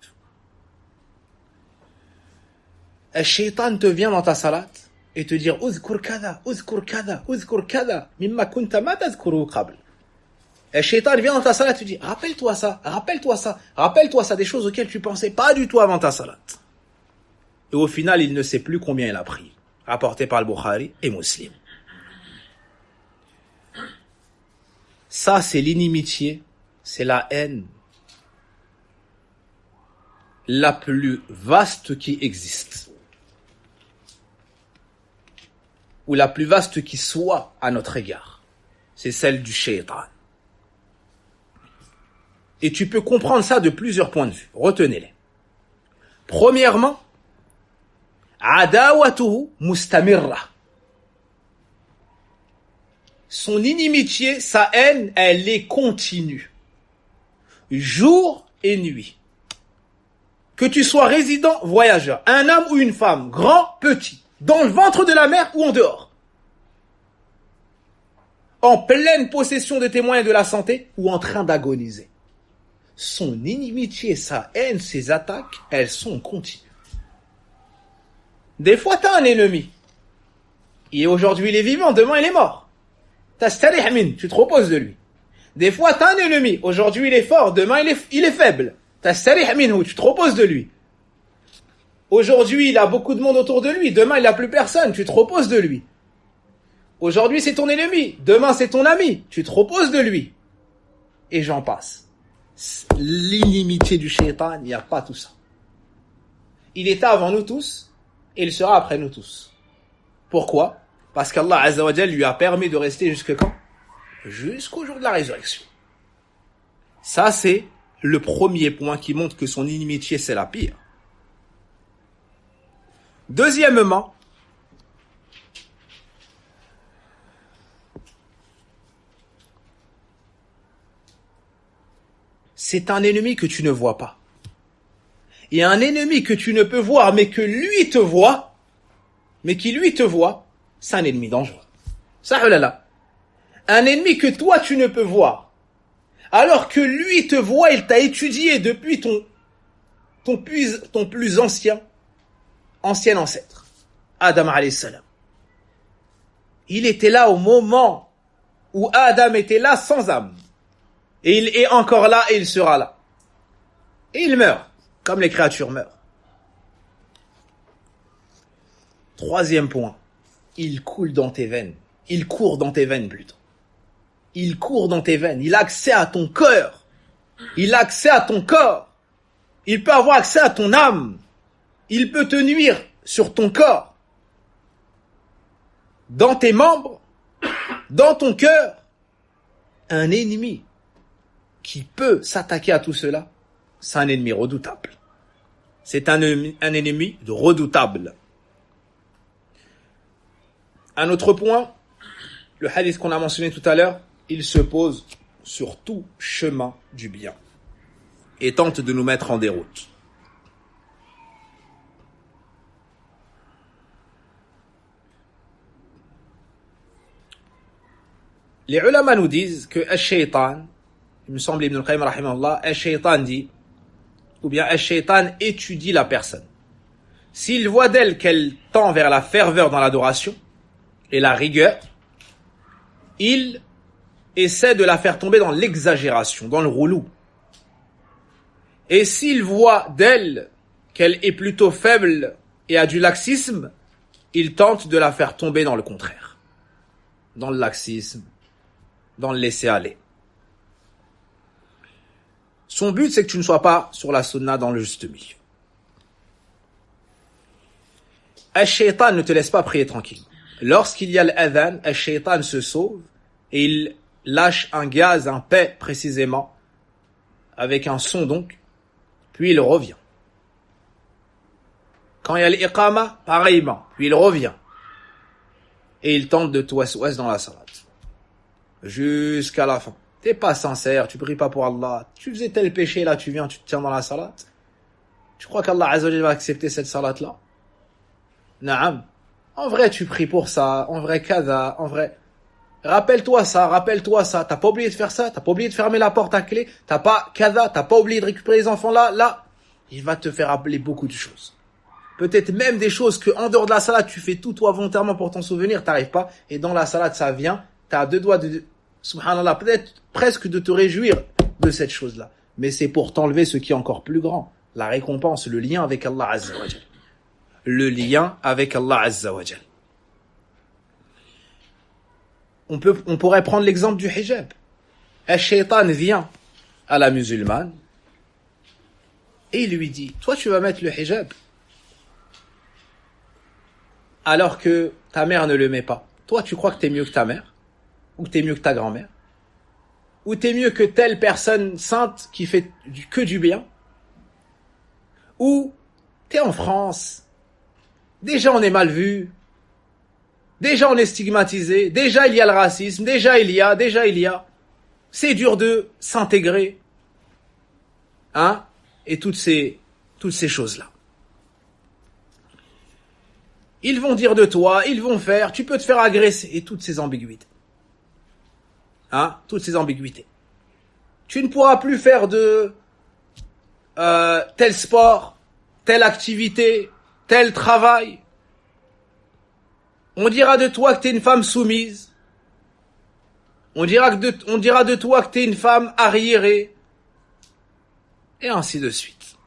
Un shaitan te vient dans ta salat et te dire uzkur kada, uzkur kada, uzkur kada, mimma kunta ma tazkuru qabl. Un shaitan vient dans ta salat et te dit rappelle-toi ça, des choses auxquelles tu pensais pas du tout avant ta salat. Et au final, il ne sait plus combien il a prié. Rapporté par le Bukhari et Muslim. Ça, c'est l'inimitié, c'est la haine la plus vaste qui existe. Ou la plus vaste qui soit à notre égard. C'est celle du shaitan. Et tu peux comprendre ça de plusieurs points de vue. Retenez-les. Premièrement, adawatuhu mustamirra. Son inimitié, sa haine, elle est continue. Jour et nuit. Que tu sois résident, voyageur, un homme ou une femme, grand, petit, dans le ventre de la mer ou en dehors. En pleine possession de tes moyens de la santé ou en train d'agoniser. Son inimitié, sa haine, ses attaques, elles sont continues. Des fois, t'as un ennemi. Et aujourd'hui, il est vivant, demain, il est mort. Tastarih min, tu te reposes de lui. Des fois, t'as un ennemi. Aujourd'hui, il est fort, demain, il est faible. Tastarih minhu, tu te reposes de lui. Aujourd'hui, il a beaucoup de monde autour de lui. Demain, il n'a plus personne. Tu te reposes de lui. Aujourd'hui, c'est ton ennemi. Demain, c'est ton ami. Tu te reposes de lui. Et j'en passe. L'inimitié du shaitan, il n'y a pas tout ça. Il était avant nous tous et il sera après nous tous. Pourquoi? Parce qu'Allah Azza wa Jal lui a permis de rester jusque quand? jusqu'au jour de la résurrection. Ça, c'est le premier point qui montre que son inimitié, c'est la pire. Deuxièmement, c'est un ennemi que tu ne vois pas. Et un ennemi que tu ne peux voir, mais que lui te voit, c'est un ennemi dangereux. Ça, oh là là. Un ennemi que toi tu ne peux voir, alors que lui te voit, il t'a étudié depuis ton plus ancien ancêtre, Adam alayhi salam. Il était là au moment où Adam était là sans âme. Et il est encore là et il sera là. Et il meurt, comme les créatures meurent. Troisième point, il coule dans tes veines. Il court dans tes veines plutôt. Il court dans tes veines. Il a accès à ton cœur. Il a accès à ton corps. Il peut avoir accès à ton âme. Il peut te nuire sur ton corps. Dans tes membres. Dans ton cœur. Un ennemi qui peut s'attaquer à tout cela, c'est un ennemi redoutable. C'est un ennemi redoutable. Un autre point, le hadith qu'on a mentionné tout à l'heure, il se pose sur tout chemin du bien et tente de nous mettre en déroute. Les ulama nous disent que Ash-Shaytan, il me semble Ibn al-Qayyim rahimahullah, Ash-Shaytan dit, ou bien Ash-Shaytan étudie la personne. S'il voit d'elle qu'elle tend vers la ferveur dans l'adoration et la rigueur, il essaie de la faire tomber dans l'exagération, dans le roulou. Et s'il voit d'elle qu'elle est plutôt faible et a du laxisme, il tente de la faire tomber dans le contraire. Dans le laxisme, dans le laisser-aller. Son but, c'est que tu ne sois pas sur la sunna dans le juste milieu. Ash-Shaytan ne te laisse pas prier tranquille. Lorsqu'il y a l'adhan, Ash-Shaytan se sauve et il lâche un gaz, un paix précisément, avec un son donc, puis il revient. Quand il y a l'iqama, pareillement, puis il revient. Et il tente de te waswas dans la salat. Jusqu'à la fin. T'es pas sincère, tu pries pas pour Allah. Tu faisais tel péché, là tu viens, tu te tiens dans la salat. Tu crois qu'Allah Azza wa Jalla va accepter cette salat-là? Naam. En vrai, tu pries pour ça. En vrai, kada. En vrai, rappelle-toi ça. T'as pas oublié de faire ça. T'as pas oublié de fermer la porte à clé. T'as pas kada. T'as pas oublié de récupérer les enfants là. Là, il va te faire rappeler beaucoup de choses. Peut-être même des choses que en dehors de la salat, tu fais tout toi volontairement pour t'en souvenir. T'arrives pas. Et dans la salat, ça vient. T'as deux doigts de, subhanallah, peut-être presque de te réjouir de cette chose-là. Mais c'est pour t'enlever ce qui est encore plus grand. La récompense, le lien avec Allah Azza wa Jal. Le lien avec Allah Azza wa Jal. On pourrait prendre l'exemple du hijab. Ash-Shaytan vient à la musulmane et il lui dit, toi tu vas mettre le hijab alors que ta mère ne le met pas. Toi tu crois que t'es mieux que ta mère? Ou que t'es mieux que ta grand-mère? Ou t'es mieux que telle personne sainte qui fait que du bien? Ou t'es en France? Déjà on est mal vu. Déjà on est stigmatisé. Déjà il y a le racisme. Déjà il y a. C'est dur de s'intégrer. Hein? Et toutes ces choses-là. Ils vont dire de toi, ils vont faire, tu peux te faire agresser. Et toutes ces ambiguïtés. Hein? Toutes ces ambiguïtés. Tu ne pourras plus faire de tel sport, telle activité, tel travail. On dira de toi que tu es une femme soumise. On dira de toi que tu es une femme arriérée. Et ainsi de suite.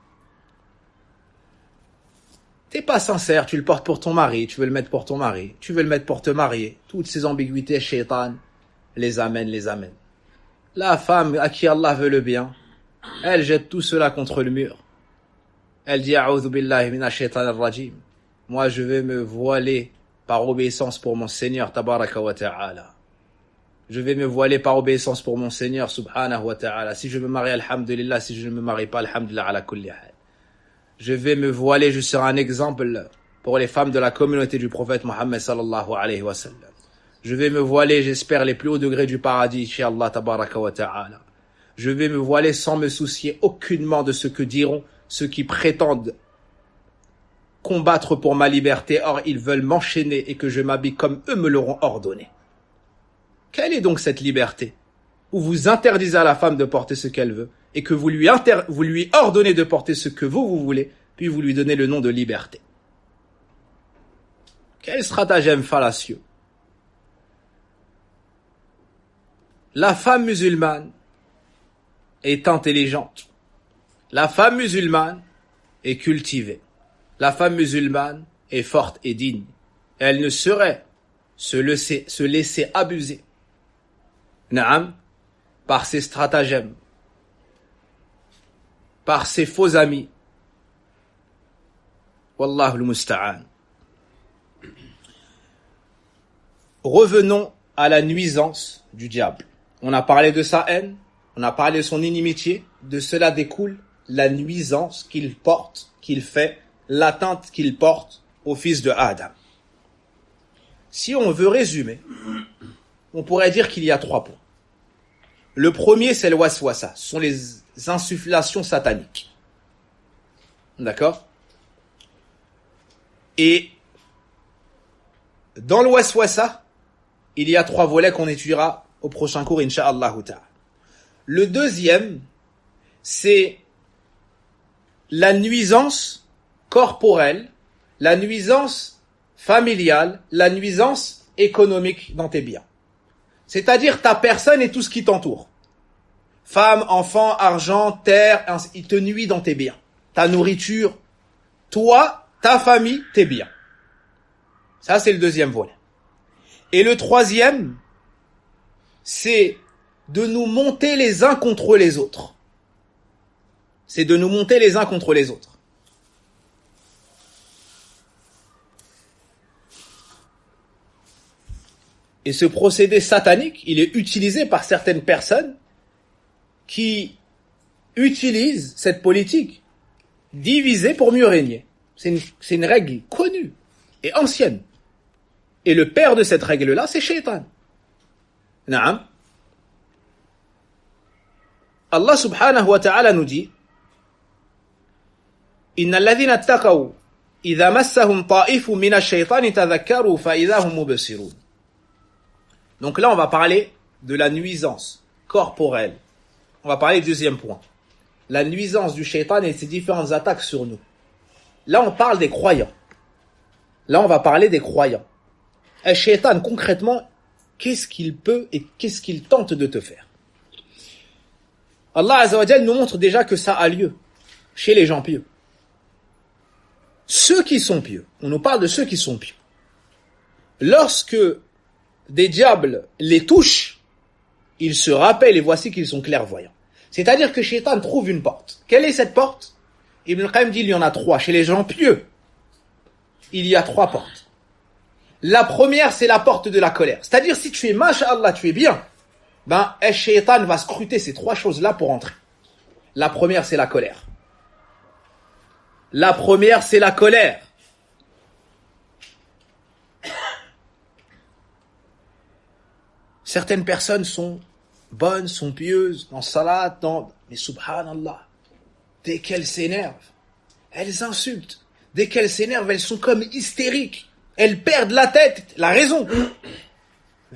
T'es pas sincère, tu le portes pour ton mari, tu veux le mettre pour ton mari, tu veux le mettre pour te marier. Toutes ces ambiguïtés, shaitan les amène. La femme à qui Allah veut le bien, elle jette tout cela contre le mur. Elle dit A'udhu billahi minash shaitanir rajim. Moi je vais me voiler par obéissance pour mon Seigneur tabaraka wa ta'ala. Je vais me voiler par obéissance pour mon Seigneur, subhanahu wa ta'ala. Si je me marie, alhamdulillah. Si je ne me marie pas, alhamdulillah, ala kulli hal. Je vais me voiler, je serai un exemple pour les femmes de la communauté du prophète Mohammed sallallahu alayhi wa sallam. Je vais me voiler, j'espère, les plus hauts degrés du paradis, chez Allah tabaraka wa ta'ala. Je vais me voiler sans me soucier aucunement de ce que diront ceux qui prétendent combattre pour ma liberté. Or, ils veulent m'enchaîner et que je m'habille comme eux me l'auront ordonné. Quelle est donc cette liberté où vous interdisez à la femme de porter ce qu'elle veut et que vous lui ordonnez de porter ce que vous voulez, puis vous lui donnez le nom de liberté? Quel stratagème fallacieux! La femme musulmane est intelligente. La femme musulmane est cultivée. La femme musulmane est forte et digne. Elle ne saurait se laisser abuser. Naam, par ses stratagèmes, par ses faux amis. Wallahu al-musta'an. Revenons à la nuisance du diable. On a parlé de sa haine, on a parlé de son inimitié. De cela découle la nuisance qu'il porte, qu'il fait, l'atteinte qu'il porte au fils de Adam. Si on veut résumer, on pourrait dire qu'il y a 3 points. Le premier, c'est le waswasa. Ce sont les insufflations sataniques. D'accord? Et dans le waswasa, il y a 3 volets qu'on étudiera au prochain cours, incha'Allah ta'ala. Le deuxième, c'est la nuisance corporelle, la nuisance familiale, la nuisance économique dans tes biens. C'est-à-dire ta personne et tout ce qui t'entoure. Femme, enfant, argent, terre, il te nuit dans tes biens. Ta nourriture, toi, ta famille, tes biens. Ça, c'est le deuxième volet. Et le troisième, c'est de nous monter les uns contre les autres. C'est de nous monter les uns contre les autres. Et ce procédé satanique, il est utilisé par certaines personnes qui utilisent cette politique diviser pour mieux régner. C'est une règle connue et ancienne. Et le père de cette règle-là, c'est Shaitan. Naam. Allah subhanahu wa ta'ala nous dit Inna alladhina attaqaw idha massahum ta'ifun min ash-shaytani tadhakkaru fa idha hum mubsirun. Donc là, on va parler de la nuisance corporelle. On va parler du deuxième point. La nuisance du shaitan et ses différentes attaques sur nous. Là, on parle des croyants. Là, on va parler des croyants. Un shaitan, concrètement, qu'est-ce qu'il peut et qu'est-ce qu'il tente de te faire? Allah Azza wa Jal nous montre déjà que ça a lieu chez les gens pieux. Ceux qui sont pieux. On nous parle de ceux qui sont pieux. Lorsque des diables les touchent, ils se rappellent et voici qu'ils sont clairvoyants. C'est-à-dire que Shaitan trouve une porte. Quelle est cette porte? Ibn Qayyim dit il y en a 3. Chez les gens pieux, il y a 3 portes. La première, c'est la porte de la colère. C'est-à-dire, si tu es masha'Allah, tu es bien, ben, Shaitan va scruter ces 3 choses-là pour entrer. La première, c'est la colère. La première, c'est la colère. Certaines personnes sont bonnes, sont pieuses, dans salat, mais subhanallah, dès qu'elles s'énervent, elles insultent. Dès qu'elles s'énervent, elles sont comme hystériques. Elles perdent la tête, la raison.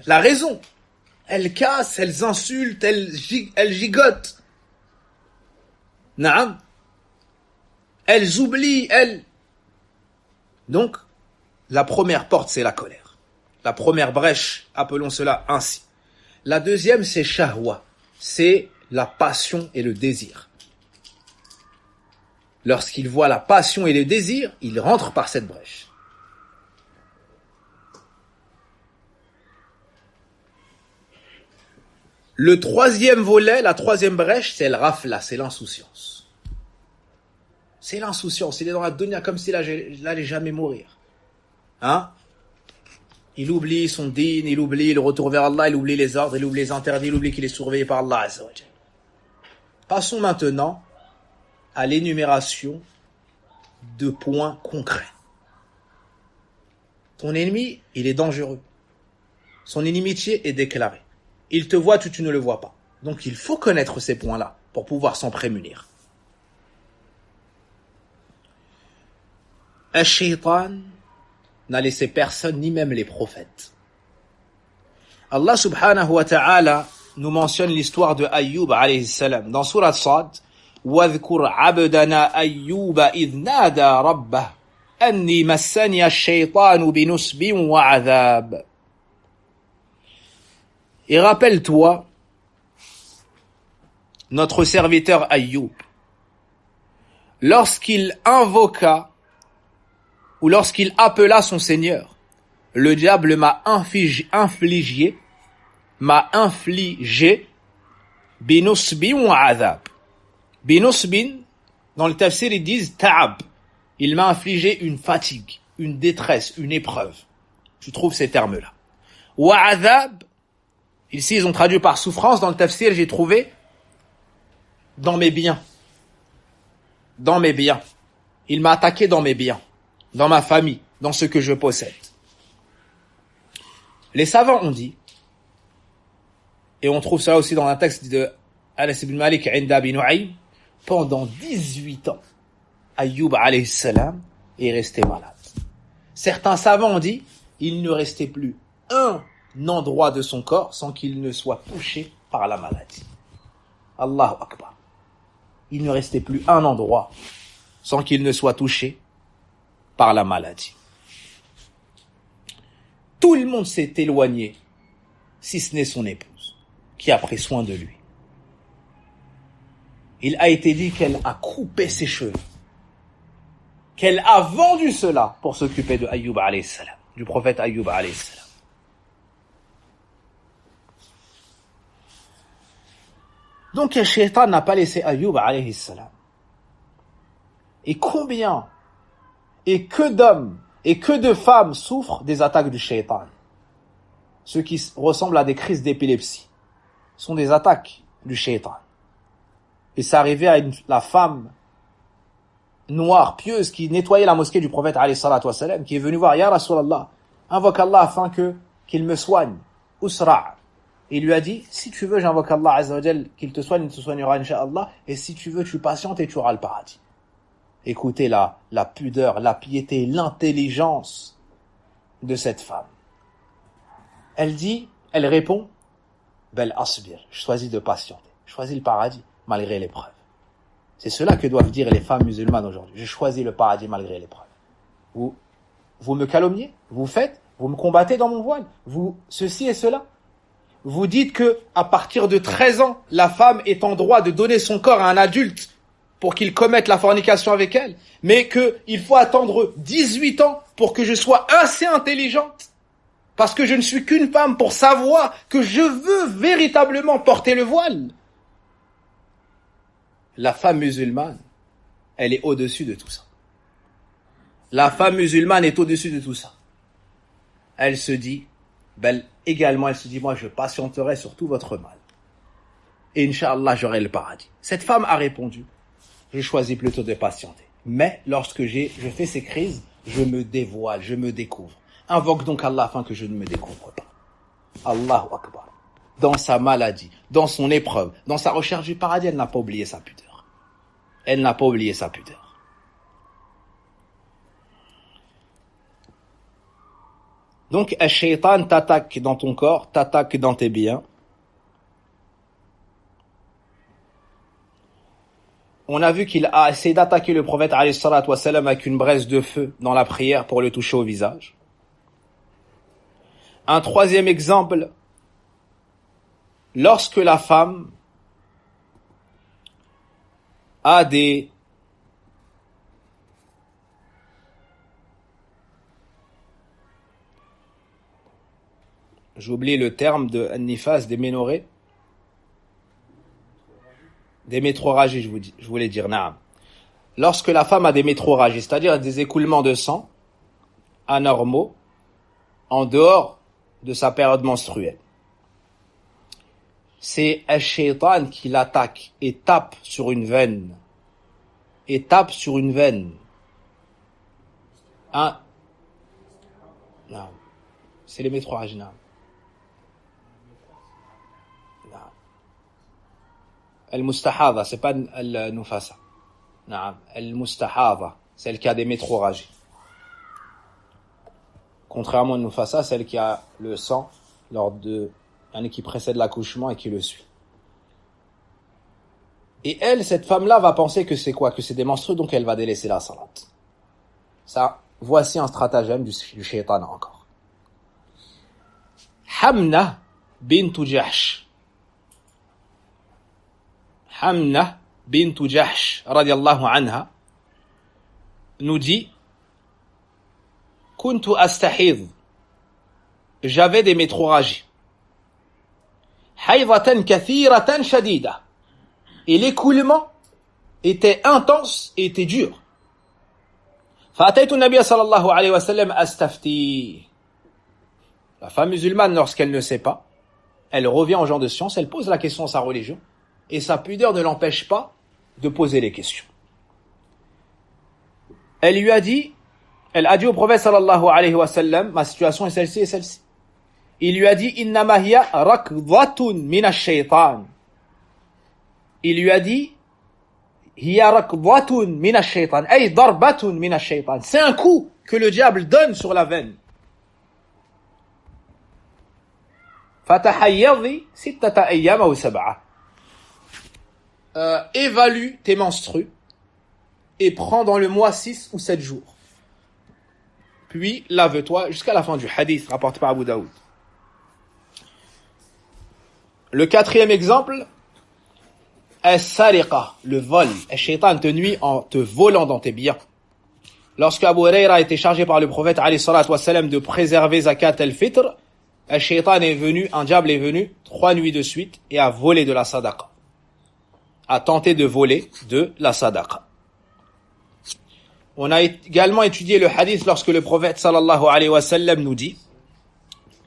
La raison. Elles cassent, elles insultent, elles gigotent. Naam. Elles oublient, Donc, la première porte, c'est la colère. La première brèche, appelons cela ainsi. La deuxième, c'est shahwa. C'est la passion et le désir. Lorsqu'il voit la passion et le désir, il rentre par cette brèche. Le troisième volet, la troisième brèche, c'est le rafla, c'est l'insouciance. C'est l'insouciance. Il est dans la dunya comme s'il allait jamais mourir. Hein? Il oublie son din, il oublie le retour vers Allah, il oublie les ordres, il oublie les interdits, il oublie qu'il est surveillé par Allah Azza wa Jalla. Passons maintenant à l'énumération de points concrets. Ton ennemi, il est dangereux. Son inimitié est déclarée. Il te voit, tu ne le vois pas. Donc il faut connaître ces points-là pour pouvoir s'en prémunir. Ash-Shaytan n'a laissé personne, ni même les prophètes. Allah subhanahu wa ta'ala nous mentionne l'histoire de Ayyub alayhi salam dans Surat Sad. وَاذْكُرْ عَبْدَنَا أَيُّوبَ إِذْ نَادَى رَبَّهُ أَنِّي مَسَّنِيَ الشَّيْطَانُ بِنُصْبٍ وَعَذَابٍ. Et rappelle-toi notre serviteur Ayyub, lorsqu'il invoqua ou lorsqu'il appela son Seigneur, le diable m'a infligé binusbin wa adhab. Binusbin, dans le tafsir, ils disent ta'ab. Il m'a infligé une fatigue, une détresse, une épreuve. Tu trouves ces termes-là. Wa adhab, ici ils ont traduit par souffrance. Dans le tafsir, j'ai trouvé dans mes biens. Dans mes biens. Il m'a attaqué dans mes biens, dans ma famille, dans ce que je possède. Les savants ont dit, et on trouve ça aussi dans un texte de Anas ibn Malik Inda bin Nu'aym, pendant 18 ans, Ayyub alayhi salam est resté malade. Certains savants ont dit, il ne restait plus un endroit de son corps sans qu'il ne soit touché par la maladie. Allahu Akbar. Il ne restait plus un endroit sans qu'il ne soit touché par la maladie. Tout le monde s'est éloigné, si ce n'est son épouse, qui a pris soin de lui. Il a été dit qu'elle a coupé ses cheveux, qu'elle a vendu cela pour s'occuper de Ayyub alayhi salam, du prophète Ayyub alayhi salam. Donc le shaitan n'a pas laissé Ayyub alayhi salam. Et combien et que d'hommes et que de femmes souffrent des attaques du shaitan. Ce qui ressemble à des crises d'épilepsie sont des attaques du shaitan. Et c'est arrivé à la femme noire, pieuse, qui nettoyait la mosquée du prophète alayhi salatu wassalam, qui est venue voir, Ya Rasulallah, invoque Allah afin qu'il me soigne. Usra'. Il lui a dit, si tu veux, j'invoque Allah azza wa jal, qu'il te soigne, il te soignera, incha'Allah, et si tu veux, tu patientes et tu auras le paradis. Écoutez la pudeur, la piété, l'intelligence de cette femme. Elle répond, Bel asbir, je choisis de patienter, je choisis le paradis malgré l'épreuve. C'est cela que doivent dire les femmes musulmanes aujourd'hui. Je choisis le paradis malgré l'épreuve. Vous me calomniez, vous me combattez dans mon voile, vous ceci et cela. Vous dites que à partir de 13 ans, la femme est en droit de donner son corps à un adulte pour qu'il commette la fornication avec elle, mais qu'il faut attendre 18 ans pour que je sois assez intelligente, parce que je ne suis qu'une femme, pour savoir que je veux véritablement porter le voile. La femme musulmane, elle est au-dessus de tout ça. La femme musulmane est au-dessus de tout ça. Elle se dit, également, elle se dit, moi je patienterai sur tout votre mal. Et Inch'Allah, j'aurai le paradis. Cette femme a répondu, je choisis plutôt de patienter. Mais lorsque je fais ces crises, je me dévoile, je me découvre. Invoque donc Allah afin que je ne me découvre pas. Allahu Akbar. Dans sa maladie, dans son épreuve, dans sa recherche du paradis, elle n'a pas oublié sa pudeur. Elle n'a pas oublié sa pudeur. Donc, un shaitan t'attaque dans ton corps, t'attaque dans tes biens. On a vu qu'il a essayé d'attaquer le prophète alayhi salatu wassalam avec une braise de feu dans la prière pour le toucher au visage. Un troisième exemple, lorsque la femme a j'oublie le terme de nifas, des ménorrhées, des métroragies, je voulais dire, naam. Lorsque la femme a des métroragies, c'est-à-dire des écoulements de sang anormaux, en dehors de sa période menstruelle. C'est un shaitan qui l'attaque et tape sur une veine. Et tape sur une veine. Hein? Non. C'est les métrorages, non. Al-Mustahadha, c'est pas Al-Nufasa. Non. Al-Mustahadha, celle qui a des métroragies. Contrairement à Nufasa, celle qui a le sang lors de qui précède l'accouchement et qui le suit. Et elle, cette femme-là, va penser que c'est quoi? Que c'est des menstrues, donc elle va délaisser la salat. Ça, voici un stratagème du shaitan encore. Hamna bint Jahsh. Hamna bint Jahsh, radiallahu anha, nous dit Kuntu astahid. J'avais des métroragies. Haydatan kathiratan shadida. Et l'écoulement était intense et était dur. Fa'ataytu an-nabiy sallallahu alayhi wa sallam astafti. La femme musulmane, lorsqu'elle ne sait pas, elle revient aux gens de science, elle pose la question à sa religion, et sa pudeur ne l'empêche pas de poser les questions. Elle a dit au prophète sallallahu alayhi wa sallam, ma situation est celle-ci et celle-ci. Il lui a dit, innama hiya rakdhatun min ash-shaytan. Il lui a dit, hiya rakdhatun min ash-shaytan, ay darbatun min ash-shaytan. C'est un coup que le diable donne sur la veine. Fatahayyadhi sittata ayyama ou sab'a. Évalue tes menstrues et prends dans le mois 6 ou 7 jours. Puis lave-toi jusqu'à la fin du hadith rapporté par Abu Daoud. Le quatrième exemple, as-sariqa, le vol. Le shaitan te nuit en te volant dans tes biens. Lorsque Abu Huraira a été chargé par le prophète alayhi salatu wassalam de préserver zakat al-fitr, un shaitan est venu, un diable est venu 3 nuits de suite et a volé de la sadaqa. A tenté de voler de la sadaqa. On a également étudié le hadith lorsque le prophète sallallahu alayhi wa sallam nous dit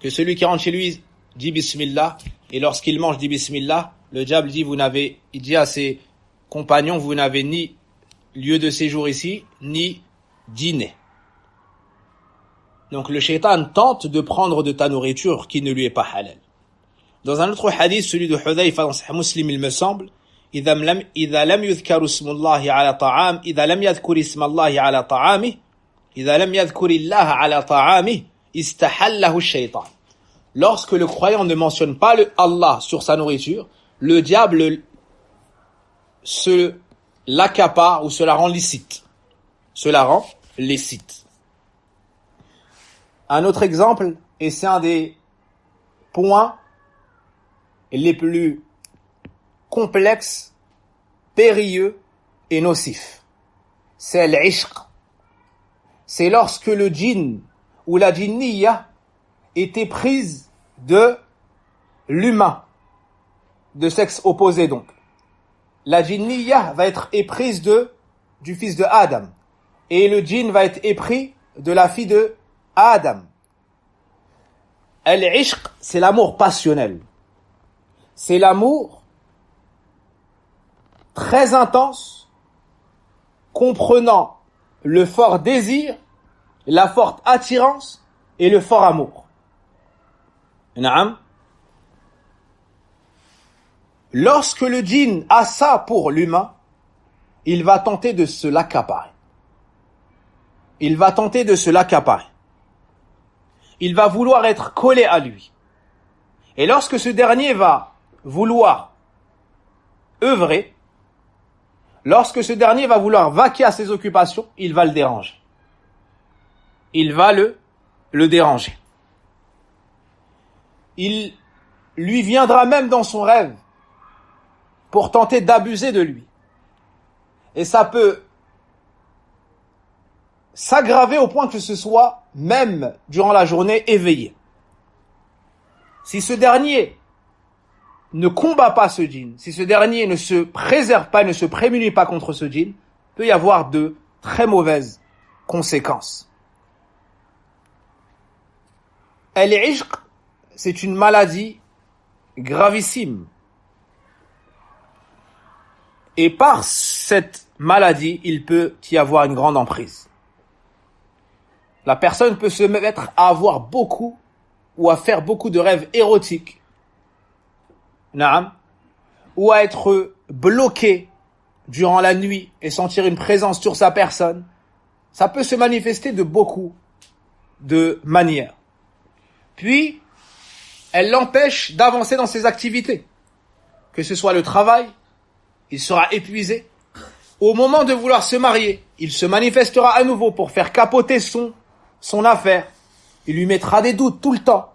que celui qui rentre chez lui dit bismillah et lorsqu'il mange dit bismillah, le diable dit il dit à ses compagnons, vous n'avez ni lieu de séjour ici, ni dîner. Donc le shaitan tente de prendre de ta nourriture qui ne lui est pas halal. Dans un autre hadith, celui de Hudayfa dans Sahih Muslim, il me semble, إذا لم يذكر اسم الله على طعام إذا لم يذكر اسم الله على طعامه إذا لم يذكر الله على طعامه استحله الشيطان. Lorsque le croyant ne mentionne pas le Allah sur sa nourriture, le diable se l'accapare ou se la rend licite. Un autre exemple, et c'est un des points les plus complexes, périlleux et nocifs, c'est l'ishq. C'est lorsque le djinn ou la djinniya était prise de l'humain, de sexe opposé donc. La djinniya va être éprise du fils de Adam, et le djinn va être épris de la fille de Adam. Al-ishq, c'est l'amour passionnel. C'est l'amour très intense, comprenant le fort désir, la forte attirance et le fort amour. Naam. Lorsque le djinn a ça pour l'humain, il va tenter de se l'accaparer. Il va vouloir être collé à lui. Et lorsque ce dernier va vouloir œuvrer, lorsque ce dernier va vouloir vaquer à ses occupations, il va le déranger. Il va le déranger. Il lui viendra même dans son rêve pour tenter d'abuser de lui. Et ça peut s'aggraver au point que ce soit même durant la journée éveillé. Si ce dernier ne combat pas ce djinn, si ce dernier ne se préserve pas, ne se prémunit pas contre ce djinn, peut y avoir de très mauvaises conséquences. Al-ishq, c'est une maladie gravissime. Et par cette maladie, il peut y avoir une grande emprise. La personne peut se mettre à avoir beaucoup ou à faire beaucoup de rêves érotiques. Naam. Ou à être bloqué durant la nuit et sentir une présence sur sa personne. Ça peut se manifester de beaucoup de manières. Puis, elle l'empêche d'avancer dans ses activités. Que ce soit le travail, il sera épuisé. Au moment de vouloir se marier, il se manifestera à nouveau pour faire capoter son affaire. Il lui mettra des doutes tout le temps.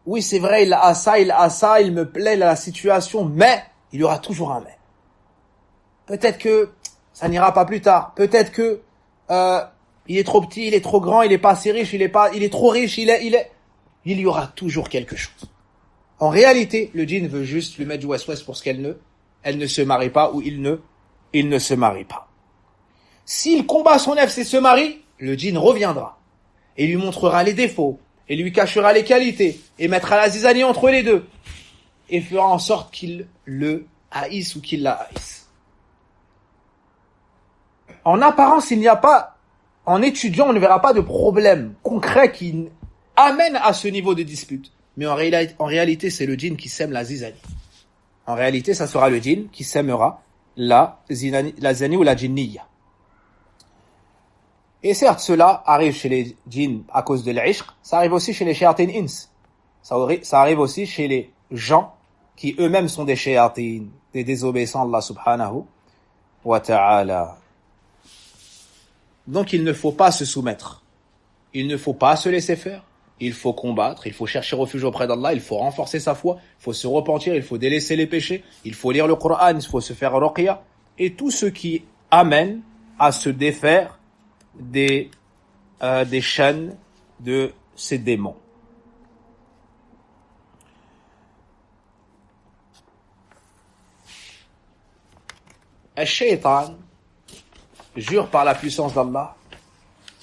Oui, c'est vrai, il a ça, il me plaît la situation, mais il y aura toujours un mais. Peut-être que ça n'ira pas plus tard. Peut-être que il est trop petit, il est trop grand, il est pas assez riche, il est trop riche, il y aura toujours quelque chose. En réalité, le djinn veut juste lui mettre du waswas pour ce elle ne se marie pas ou il ne se marie pas. S'il combat son nefs et se marie, le djinn reviendra et lui montrera les défauts et lui cachera les qualités et mettra la zizanie entre les deux et fera en sorte qu'il le haïsse ou qu'il la haïsse. En apparence, en étudiant, on ne verra pas de problème concret qui amène à ce niveau de dispute. Mais en réalité, c'est le djinn qui sème la zizanie. En réalité, ça sera le djinn qui sèmera la zizanie ou la djinniya. Et certes, cela arrive chez les djinns à cause de l'ishq, ça arrive aussi chez les shayatin ins. Ça arrive aussi chez les gens qui eux-mêmes sont des shayatin, des désobéissants d'Allah subhanahu wa ta'ala. Donc il ne faut pas se soumettre. Il ne faut pas se laisser faire. Il faut combattre, il faut chercher refuge auprès d'Allah, il faut renforcer sa foi, il faut se repentir, il faut délaisser les péchés, il faut lire le Coran, il faut se faire ruqya, et tout ce qui amène à se défaire des chaînes de ces démons. Al-Shaytan jure par la puissance d'Allah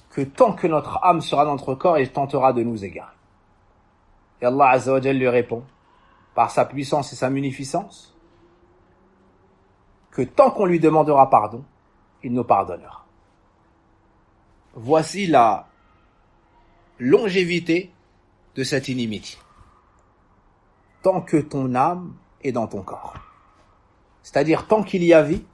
que tant que notre âme sera dans notre corps, il tentera de nous égarer. Et Allah Azza wa Jalla lui répond, par sa puissance et sa munificence, que tant qu'on lui demandera pardon, il nous pardonnera. Voici la longévité de cette inimitié. Tant que ton âme est dans ton corps. C'est-à-dire tant qu'il y a vie,